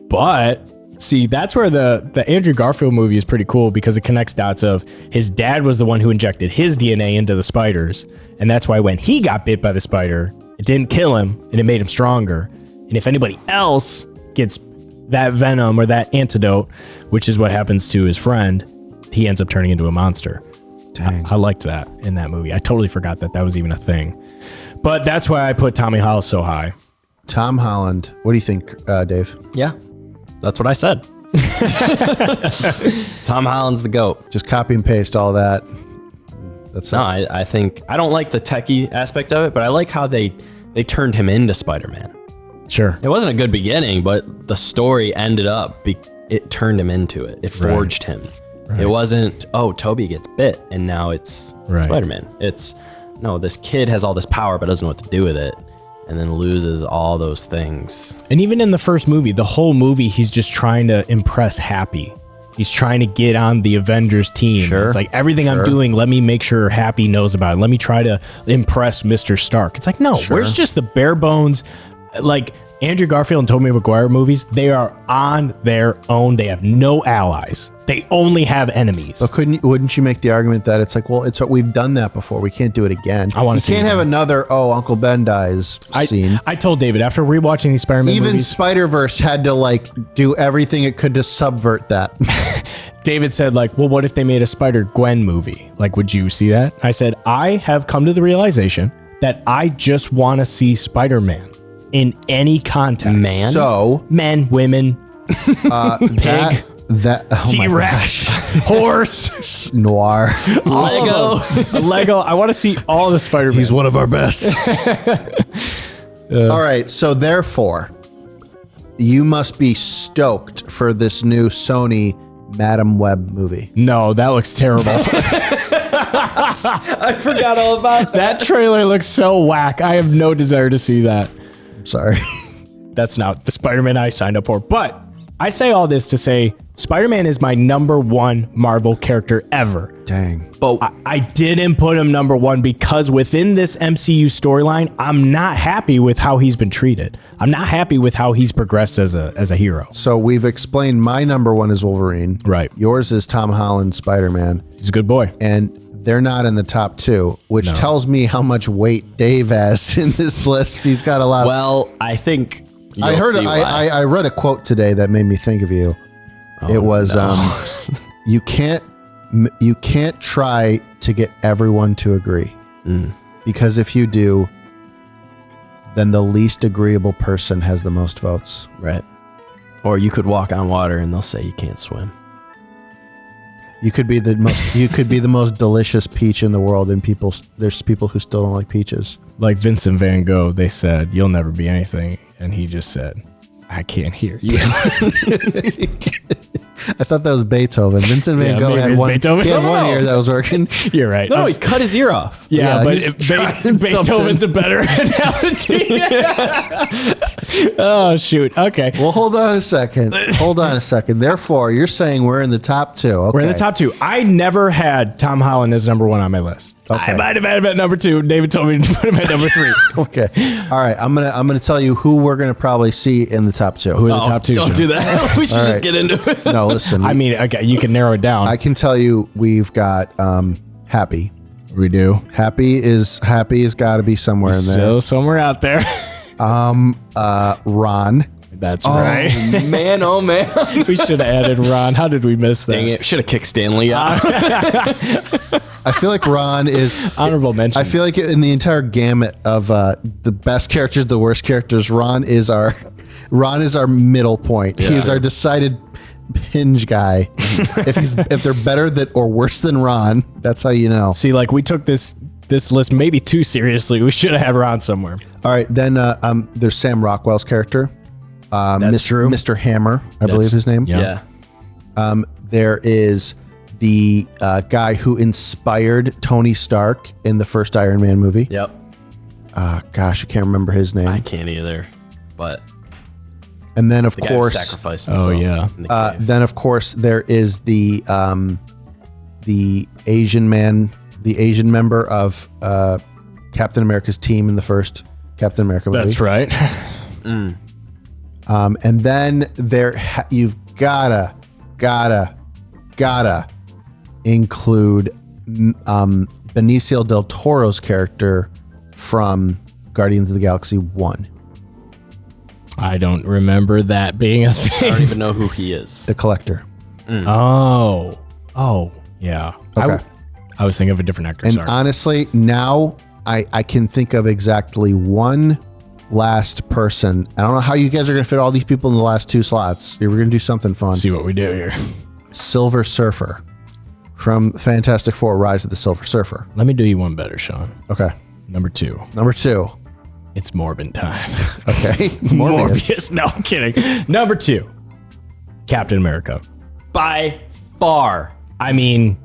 But see, that's where the Andrew Garfield movie is pretty cool because it connects dots of his dad was the one who injected his DNA into the spiders. And that's why when he got bit by the spider, it didn't kill him and it made him stronger. And if anybody else gets that venom or that antidote, which is what happens to his friend, he ends up turning into a monster. Dang. I liked that in that movie. I totally forgot that was even a thing. But that's why I put Tommy Holland so high. Tom Holland. What do you think, Dave? Yeah. That's what I said. Tom Holland's the GOAT. Just copy and paste all that. That's No, it. I think I don't like the techie aspect of it, but I like how they turned him into Spider-Man. Sure. It wasn't a good beginning, but the story ended up it turned him into it. It forged him. Right. It wasn't, oh, Toby gets bit and now it's Right. Spider-Man. It's no, this kid has all this power but doesn't know what to do with it and then loses all those things. And even in the first movie, the whole movie, he's just trying to impress Happy. He's trying to get on the Avengers team. Sure. It's like everything I'm doing, let me make sure Happy knows about it. Let me try to impress Mr. Stark. It's like, no, where's just the bare bones? Like Andrew Garfield and Tobey Maguire movies, they are on their own. They have no allies. They only have enemies. But wouldn't you make the argument that it's like, well, we've done that before. We can't do it again. I want to see You can't it have again. another, Uncle Ben dies scene. I told David, after rewatching these Spider-Man Even movies, Spider-Verse had to like do everything it could to subvert that. David said, like, well, what if they made a Spider-Gwen movie? Like, would you see that? I said, I have come to the realization that I just want to see Spider-Man in any context. Man? So Men, women, that oh my T-Rex, horse, gosh. Noir. Lego. I want to see all the Spider-Man. He's one of our best. All right, so therefore, you must be stoked for this new Sony Madam Web movie. No, that looks terrible. I forgot all about That trailer looks so whack. I have no desire to see that. Sorry. That's not the Spider-Man I signed up for. But I say all this to say Spider-Man is my #1 Marvel character ever. Dang. But I didn't put him #1 because within this MCU storyline, I'm not happy with how he's been treated. I'm not happy with how he's progressed as a hero. So we've explained my #1 is Wolverine. Right. Yours is Tom Holland Spider-Man. He's a good boy. And they're not in the top 2, which tells me how much weight Dave has in this list. He's got a lot. well, I think I you'll heard. see why. I read a quote today that made me think of you. It was, you can't try to get everyone to agree, because if you do, then the least agreeable person has the most votes. Right. Or you could walk on water and they'll say you can't swim. You could be the most. You could be the most delicious peach in the world, and there's people who still don't like peaches. Like Vincent Van Gogh, they said, "You'll never be anything," and he just said, "I can't hear you." I thought that was Beethoven. Vincent Van Yeah, Gogh maybe had it's one. Beethoven. He had one No. ear that was working. You're right. No, he cut his ear off. Yeah, Yeah, but he's trying Beethoven's a better analogy. Oh, shoot. Okay. Well, hold on a second. Therefore, you're saying we're in the top 2. Okay. We're in the top 2. I never had Tom Holland as #1 on my list. Okay. I might have had him at #2. David told me to put him at #3. Okay. All right. I'm gonna tell you who we're gonna probably see in the top 2. Who are the top 2? Don't do that. We should All just right. get into it. No, listen. I mean, okay, you can narrow it down. I can tell you we've got Happy. We do. Happy has got to be somewhere in there. Still somewhere out there. Ron. That's right. Man, oh man. We should have added Ron. How did we miss that? Dang it. Should have kicked Stanley out. I feel like Ron is Honorable mention. I feel like in the entire gamut of the best characters, the worst characters, Ron is our middle point. Yeah. He's our decided hinge guy. if they're better than or worse than Ron, that's how you know. See, like we took this list maybe too seriously. We should have had Ron somewhere. All right, then there's Sam Rockwell's character. That's true. Mr. Hammer, I believe his name. Yeah. Yeah. There is the guy who inspired Tony Stark in the first Iron Man movie. Yep. Gosh, I can't remember his name. I can't either. But And then of the guy who course, sacrificed himself. yeah. in the cave. then of course there is the Asian man, the Asian member of Captain America's team in the first Captain America movie. That's right. And then you've gotta include Benicio del Toro's character from Guardians of the Galaxy 1, I don't remember that being a I thing. don't even know who he is. the Collector. Oh, yeah. Okay. I was thinking of a different actor. And Sorry. honestly, now I can think of exactly one last person. I don't know how you guys are going to fit all these people in the last 2 slots. We're going to do something fun. See what we do here. Silver Surfer from Fantastic Four: Rise of the Silver Surfer. Let me do you one better, Sean. Okay. Number 2. Number 2. It's Morbin time. Okay. Morbius. No, I'm kidding. Number 2. Captain America. By far. I mean,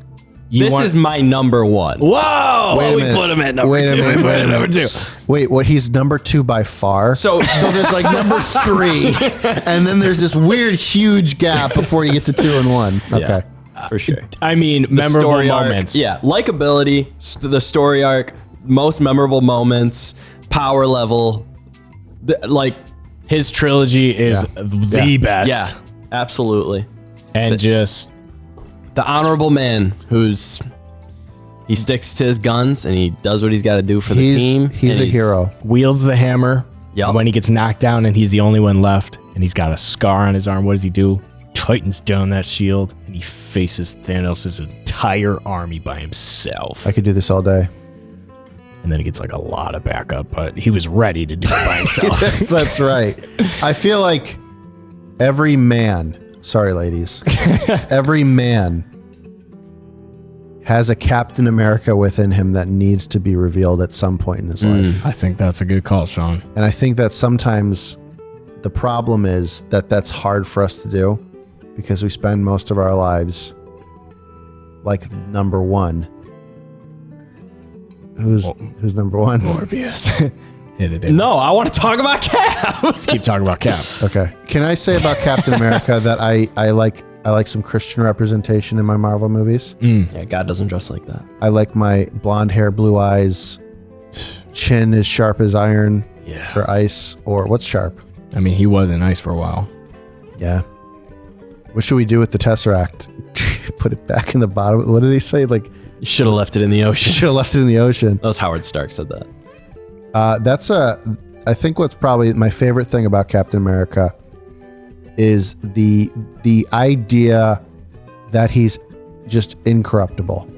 This is my #1. Whoa! Wait a we minute. put him at number Wait a 2. minute, We put wait a him at number minute. 2. Wait, what? He's number 2 by far. So there's like number 3, and then there's this weird, huge gap before you get to 2 and 1. Okay. for sure. I mean, memorable Story arc, moments. yeah, likability, the story arc, most memorable moments, power level, His trilogy is the best. Yeah, absolutely. And just The honorable man he sticks to his guns and he does what he's got to do for the team. He's and a hero. wields the hammer. Yep. When he gets knocked down and he's the only one left and he's got a scar on his arm, what does he do? Tightens down that shield and he faces Thanos' entire army by himself. I could do this all day. And then he gets like a lot of backup, but he was ready to do it by himself. That's right. I feel like every man, sorry ladies, every man has a Captain America within him that needs to be revealed at some point in his life. I think that's a good call, Sean. And I think that sometimes the problem is that that's hard for us to do because we spend most of our lives like number one. Who's number one? Morbius. Hit it in. No, I want to talk about Cap. Let's keep talking about Cap. Okay. Can I say about Captain America that I like some Christian representation in my Marvel movies? Yeah, God doesn't dress like that. I like my blonde hair, blue eyes, chin as sharp as iron or ice, or what's sharp? I mean, he was in ice for a while. Yeah. What should we do with the Tesseract? Put it back in the bottom. What did they say? Like, You should have left it in the ocean. should have left it in the ocean. That was Howard Stark said that. I think what's probably my favorite thing about Captain America is the idea that he's just incorruptible.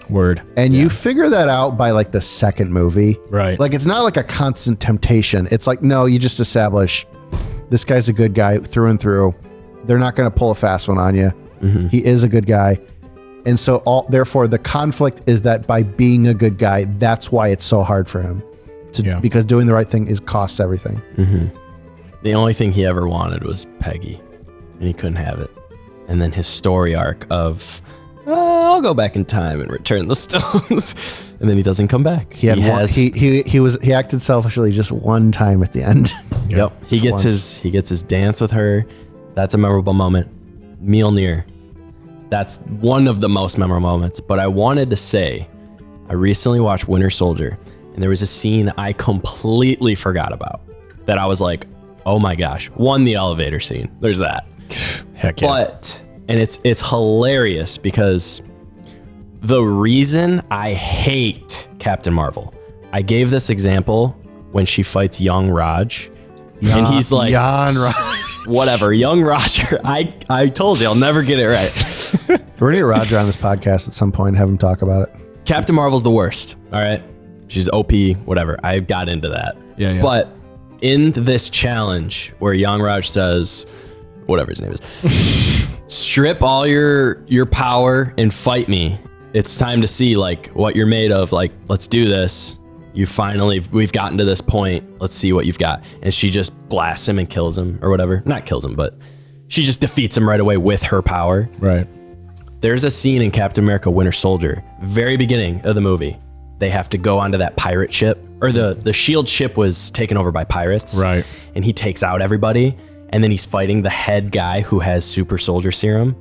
Word. And you figure that out by like the second movie. Right. Like it's not like a constant temptation. It's like, no, you just establish this guy's a good guy through and through. They're not going to pull a fast one on you. Mm-hmm. He is a good guy. And so therefore the conflict is that by being a good guy, that's why it's so hard for him because doing the right thing costs everything. Mm-hmm. The only thing he ever wanted was Peggy and he couldn't have it. And then his story arc of, I'll go back in time and return the stones. And then he doesn't come back. He acted selfishly just one time at the end. Yep. He gets his dance with her. That's a memorable moment. Mjolnir. That's one of the most memorable moments. But I wanted to say, I recently watched Winter Soldier, and there was a scene I completely forgot about that I was like, oh my gosh. One, the elevator scene. There's that. Heck yeah. But, and it's hilarious because the reason I hate Captain Marvel, I gave this example when she fights young Raj, and he's like, whatever, young Roger. I told you, I'll never get it right. We're gonna get Roger on this podcast at some point and have him talk about it. Captain Marvel's the worst, all right? She's OP, whatever. I got into that. Yeah. But in this challenge where young Raj says, whatever his name is, strip all your power and fight me. It's time to see like what you're made of. Like, let's do this. We've gotten to this point. Let's see what you've got. And she just blasts him and kills him or whatever. Not kills him, but she just defeats him right away with her power. Right. There's a scene in Captain America Winter Soldier, very beginning of the movie. They have to go onto that pirate ship, or the SHIELD ship was taken over by pirates. Right. And he takes out everybody. And then he's fighting the head guy who has super soldier serum.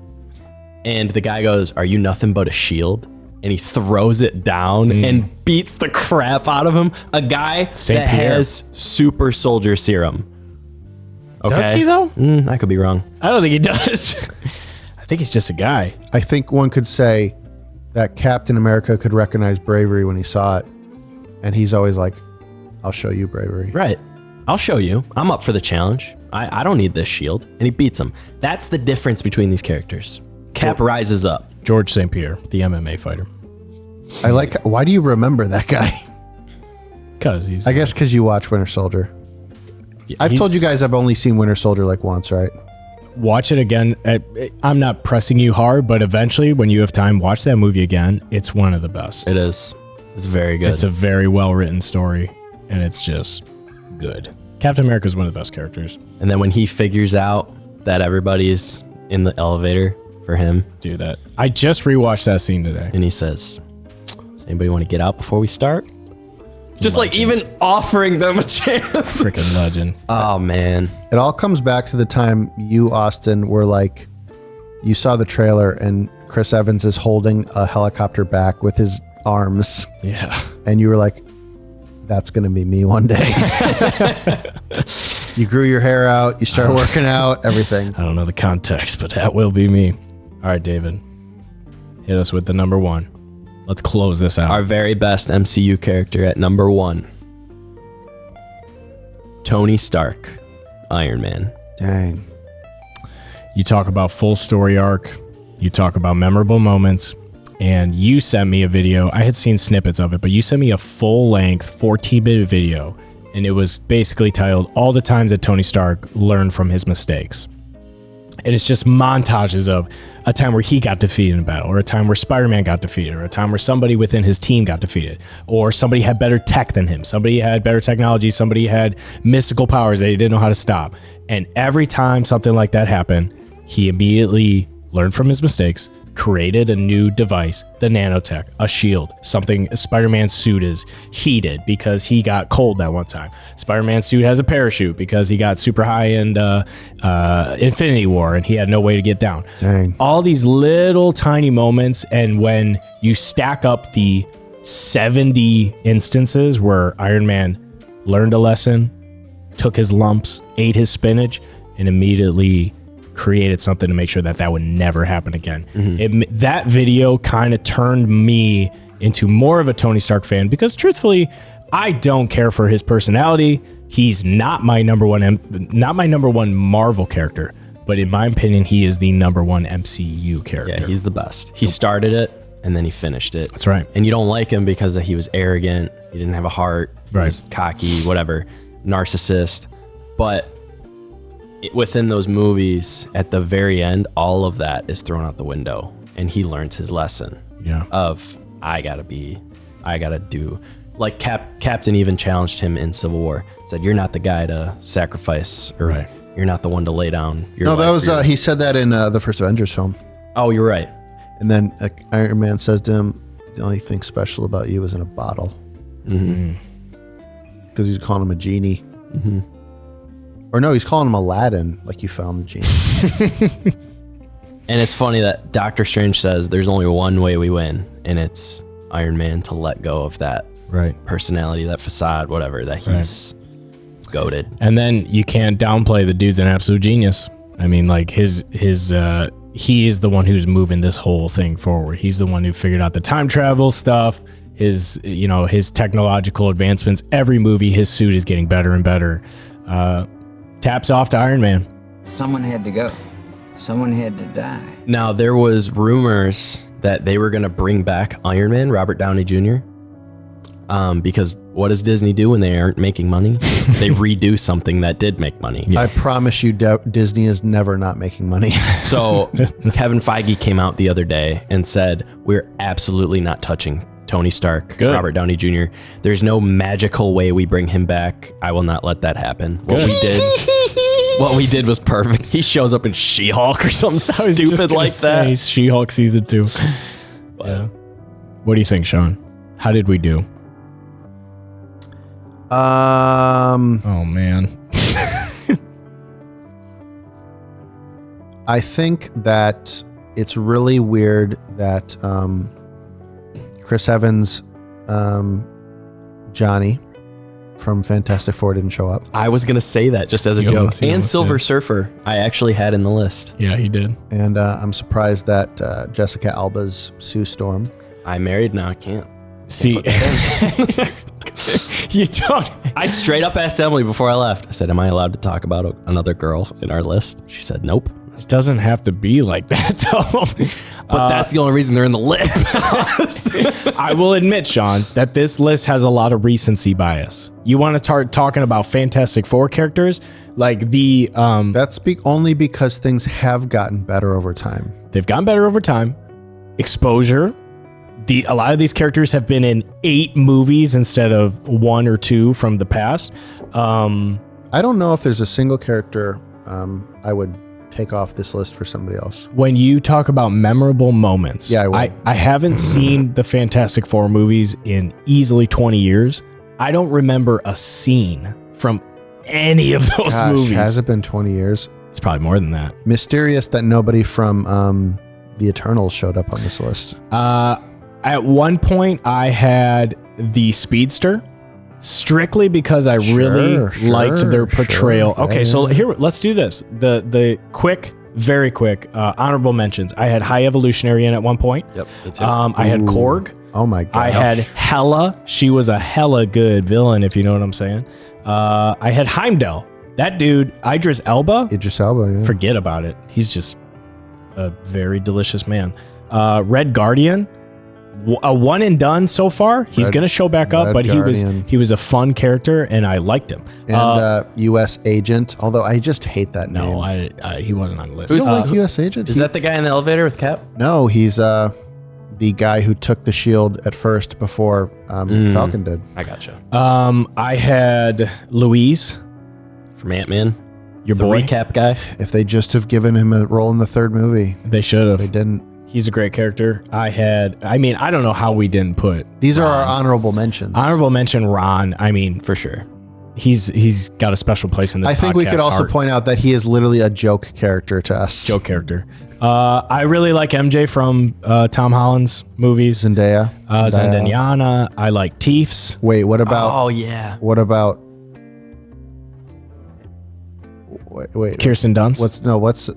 And the guy goes, "Are you nothing but a shield?" And he throws it down and beats the crap out of him. A guy that has super soldier serum. Okay. Does he though? I could be wrong. I don't think he does. I think he's just a guy. I think one could say that Captain America could recognize bravery when he saw it. And he's always like, I'll show you bravery. Right. I'll show you. I'm up for the challenge. I don't need this shield. And he beats him. That's the difference between these characters. Cap rises up. George St. Pierre, the MMA fighter. Why do you remember that guy? Because he's... I guess because you watch Winter Soldier. I've told you guys I've only seen Winter Soldier like once, right? Watch it again. I'm not pressing you hard, but eventually when you have time, watch that movie again. It's one of the best. It is. It's very good. It's a very well-written story, and it's just good. Captain America is one of the best characters. And then when he figures out that everybody's in the elevator for him, do that. I just rewatched that scene today. And he says, "Does anybody want to get out before we start?" Just like even offering them a chance. Freaking legend. Oh, man. It all comes back to the time you, Austin, were like, you saw the trailer and Chris Evans is holding a helicopter back with his arms. Yeah. And you were like, that's going to be me one day. You grew your hair out. You started working out. Everything. I don't know the context, but that will be me. All right, David. Hit us with the number 1. Let's close this out. Our very best MCU character at number 1. Tony Stark, Iron Man. Dang. You talk about full story arc. You talk about memorable moments. And you sent me a video. I had seen snippets of it, but you sent me a full-length 14-minute video. And it was basically titled, All the Times That Tony Stark Learned from His Mistakes. And it's just montages of a time where he got defeated in a battle, or a time where Spider-Man got defeated, or a time where somebody within his team got defeated, or somebody had better tech than him, somebody had better technology, somebody had mystical powers that he didn't know how to stop. And every time something like that happened, he immediately learned from his mistakes, created a new device, the nanotech, a shield, something Spider-Man's suit is heated because he got cold that one time. Spider-Man's suit has a parachute because he got super high in Infinity War and he had no way to get down. Dang. All these little tiny moments, and when you stack up the 70 instances where Iron Man learned a lesson, took his lumps, ate his spinach, and immediately created something to make sure that would never happen again. That video kind of turned me into more of a Tony Stark fan because truthfully, I don't care for his personality. He's not my number one Marvel character, but in my opinion, he is the number 1 MCU character. Yeah, he's the best. He started it and then he finished it. That's right. And you don't like him because he was arrogant. He didn't have a heart. He was cocky, whatever, narcissist. But within those movies, at the very end, all of that is thrown out the window, and he learns his lesson. Yeah. Of I gotta do. Like Captain even challenged him in Civil War. Said, "You're not the guy to sacrifice, or you're not the one to lay down your life." No, that was he said that in the first Avengers film. Oh, you're right. And then Iron Man says to him, "The only thing special about you is in a bottle." Because he's calling him a genie. Or no, he's calling him Aladdin, like you found the genie. And it's funny that Doctor Strange says there's only one way we win, and it's Iron Man to let go of that personality, that facade, whatever, that he's goated. And then you can't downplay the dude's an absolute genius. I mean, like he is the one who's moving this whole thing forward. He's the one who figured out the time travel stuff, his technological advancements. Every movie, his suit is getting better and better. Taps off to Iron Man. Someone had to go. Someone had to die. Now, there was rumors that they were going to bring back Iron Man, Robert Downey Jr., because what does Disney do when they aren't making money? They redo something that did make money. I promise you, Disney is never not making money. So Kevin Feige came out the other day and said, we're absolutely not touching Tony Stark, Robert Downey Jr. There's no magical way we bring him back. I will not let that happen. What we did was perfect. He shows up in She-Hulk or something stupid like that. She-Hulk season 2. Yeah. What do you think, Sean? How did we do? Oh man. I think that it's really weird that Chris Evans, Johnny from Fantastic Four didn't show up. I was going to say that just as a joke. And Silver Surfer, I actually had in the list. Yeah, he did. And I'm surprised that Jessica Alba's Sue Storm. I'm married now. I can't. See, you don't. I straight up asked Emily before I left. I said, am I allowed to talk about another girl in our list? She said, nope. It doesn't have to be like that, though. But that's the only reason they're in the list. I will admit, Sean, that this list has a lot of recency bias. You want to start talking about Fantastic Four characters? Like the... That's only because things have gotten better over time. They've gotten better over time. Exposure. A lot of these characters have been in 8 movies instead of 1 or 2 from the past. I don't know if there's a single character I would take off this list for somebody else. When you talk about memorable moments, yeah, I haven't seen the Fantastic Four movies in easily 20 years. I don't remember a scene from any of those movies. Has it been 20 years? It's probably more than that. Mysterious that nobody from the Eternals showed up on this list. At one point, I had the Speedster, strictly because I really liked their portrayal. sure. Okay, so here, let's do this. The quick, very quick honorable mentions. I had High Evolutionary in at one point. Yep. That's it. I had Korg. Oh my god. I had Hela. She was a hella good villain, if you know what I'm saying. I had Heimdall. That dude, Idris Elba. Idris Elba. Yeah. Forget about it. He's just a very delicious man. Red Guardian. A one and done so far. He's gonna show back up, but Guardian. he was a fun character, and I liked him. And U.S. Agent. Although I just hate that name. No, he wasn't on the list. You don't like U.S. Agent? Is that the guy in the elevator with Cap? No, he's the guy who took the shield at first before Falcon did. I gotcha. I had Louise, From Ant-Man. your The boy. recap guy. If they just have given him a role in the third movie, They should they have. didn't. He's a great character. I don't know how we didn't put These are our honorable mentions. honorable mention Ron. I mean, For sure. he's got a special place in this. I think we could podcast also heart. point out that he is literally a joke character to us. Joke character. I really like MJ from Tom Holland's movies. Zendaya. Zendayana. I like Teefs. Wait, what about? Oh, yeah. What about? Wait. Kirsten Dunst.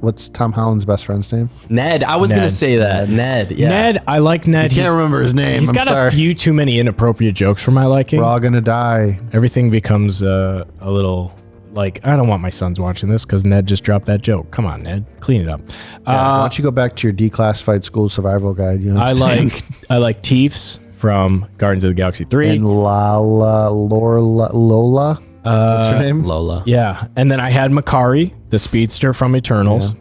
What's Tom Holland's best friend's name? Ned. I was going Ned. to say that. Ned. Yeah. Ned. I like Ned. I can't remember his name. He's I'm got sorry. a few too many inappropriate jokes for my liking. We're all gonna die. Everything becomes a little like, I don't want my sons watching this because Ned just dropped that joke. Come on, Ned, clean it up. Why don't you go back to your declassed school survival guide? You know what I'm saying? I like Teefs from Guardians of the Galaxy 3. And Lola. What's her name? Lola. Yeah, and then I had Makari, the speedster from Eternals,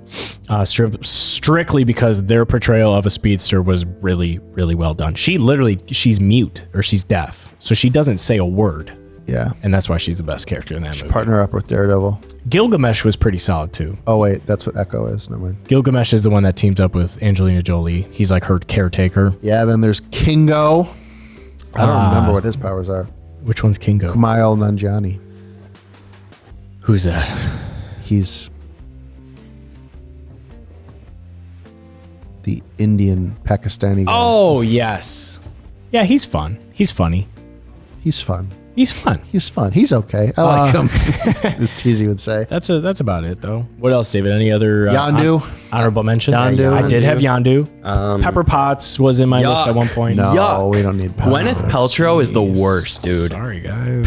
strictly because their portrayal of a speedster was really, really well done. She's mute or she's deaf, so she doesn't say a word, Yeah. and that's why she's the best character in that movie. Partner up with Daredevil. Gilgamesh was pretty solid too. Oh wait, that's what Echo is. Never mind. Gilgamesh is the one that teams up with Angelina Jolie. He's like her caretaker. Yeah. Then there's Kingo. I don't remember what his powers are. Which one's Kingo? Kumail Nanjiani. Who's that? He's the Indian Pakistani guy. Oh yes, yeah, he's fun. He's funny. He's fun. He's fun. He's fun. He's okay. I like him. As Teasy would say. That's about it though. What else, David? Any other Yondu. honorable mentions? Yondu. I did have Yondu. Pepper Potts was in my list at one point. No, Yuck. we don't need power. Gwyneth Paltrow is the worst, dude. Sorry, guys.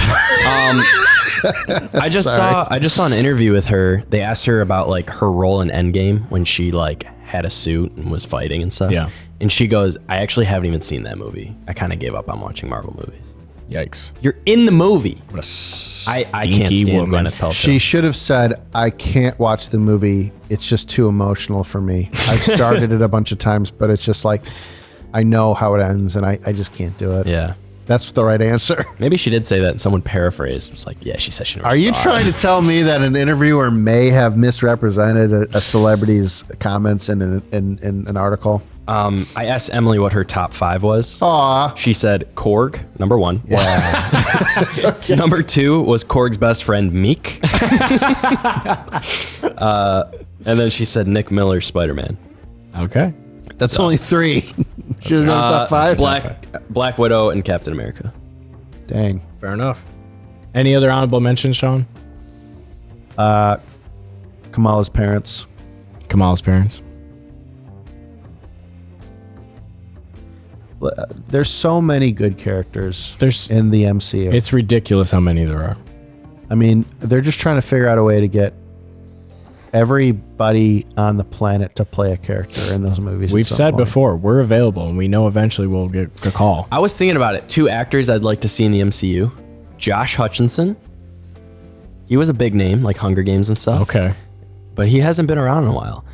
I just saw an interview with her. They asked her about like her role in Endgame when she like had a suit and was fighting and stuff. Yeah. And she goes, I actually haven't even seen that movie. I kind of gave up on watching Marvel movies. Yikes. You're in the movie. What a I can't stinky stand woman. Gwyneth Paltrow. She should have said, I can't watch the movie. It's just too emotional for me. I've started it a bunch of times, but it's just like, I know how it ends and I just can't do it. Yeah. That's the right answer. Maybe she did say that and someone paraphrased. It's like, yeah, she said she never Are you saw trying it. to tell me that an interviewer may have misrepresented a celebrity's comments in an article? I asked Emily what her top 5 was. Aw. She said Korg, number 1. Yeah. Number 2 was Korg's best friend, Meek. And then she said Nick Miller's Spider-Man. Okay. That's only 3. Should have done top 5. Black Widow and Captain America. Dang. Fair enough. Any other honorable mentions, Sean? Kamala's parents. Kamala's parents. There's so many good characters There's- in the MCU. It's ridiculous how many there are. I mean, they're just trying to figure out a way to get everybody on the planet to play a character in those movies. We've at some said point. before, we're available, and we know eventually we'll get the call. I was thinking about it. 2 actors I'd like to see in the MCU. Josh Hutcherson. He was a big name, like Hunger Games and stuff. Okay. But he hasn't been around in a while.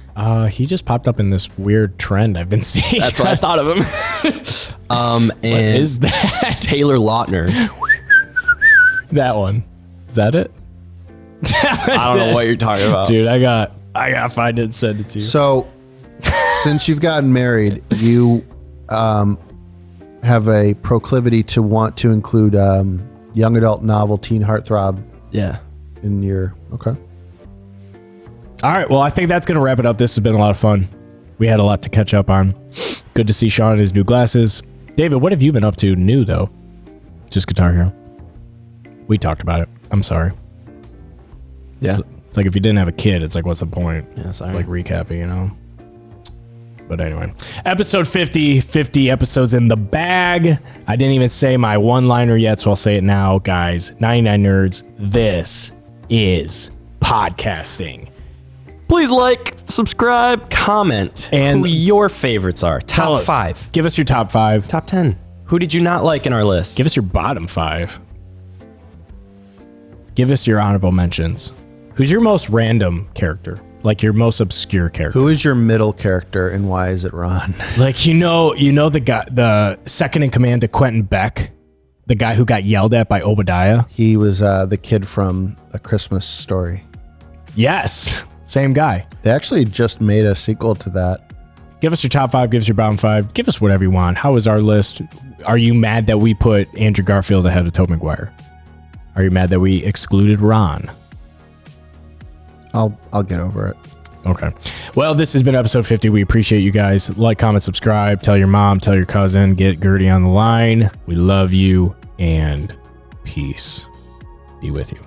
He just popped up in this weird trend I've been seeing. That's what I thought of him. And What is that? Taylor Lautner. That one. Is that it? I don't know what you're talking about. Dude, I got to find it and send it to you. So, since you've gotten married, you have a proclivity to want to include young adult novel teen heartthrob Yeah. in your... Okay. All right, well, I think that's going to wrap it up. This has been a lot of fun. We had a lot to catch up on. Good to see Sean in his new glasses. David, what have you been up to new, though? Just Guitar Hero. We talked about it. I'm sorry. Yeah. It's like if you didn't have a kid, it's like, what's the point? Yeah, sorry. Like recapping, you know? But anyway, episode 50 episodes in the bag. I didn't even say my one-liner yet, so I'll say it now, guys. 99 Nerds, this is podcasting. Please like, subscribe, comment, And who your favorites are. Tell Top us. 5. Give us your top 5. Top 10. Who did you not like in our list? Give us your bottom 5. Give us your honorable mentions. Who's your most random character? Like your most obscure character? Who is your middle character and why is it Ron? Like, you know the guy, the second in command to Quentin Beck, the guy who got yelled at by Obadiah? He was the kid from A Christmas Story. Yes, same guy. They actually just made a sequel to that. Give us your top 5, give us your bottom 5, give us whatever you want. How is our list? Are you mad that we put Andrew Garfield ahead of Tobey Maguire? Are you mad that we excluded Ron? I'll get over it. Okay. Well, this has been episode 50. We appreciate you guys. Like, comment, subscribe. Tell your mom, tell your cousin. Get Gertie on the line. We love you, and peace be with you.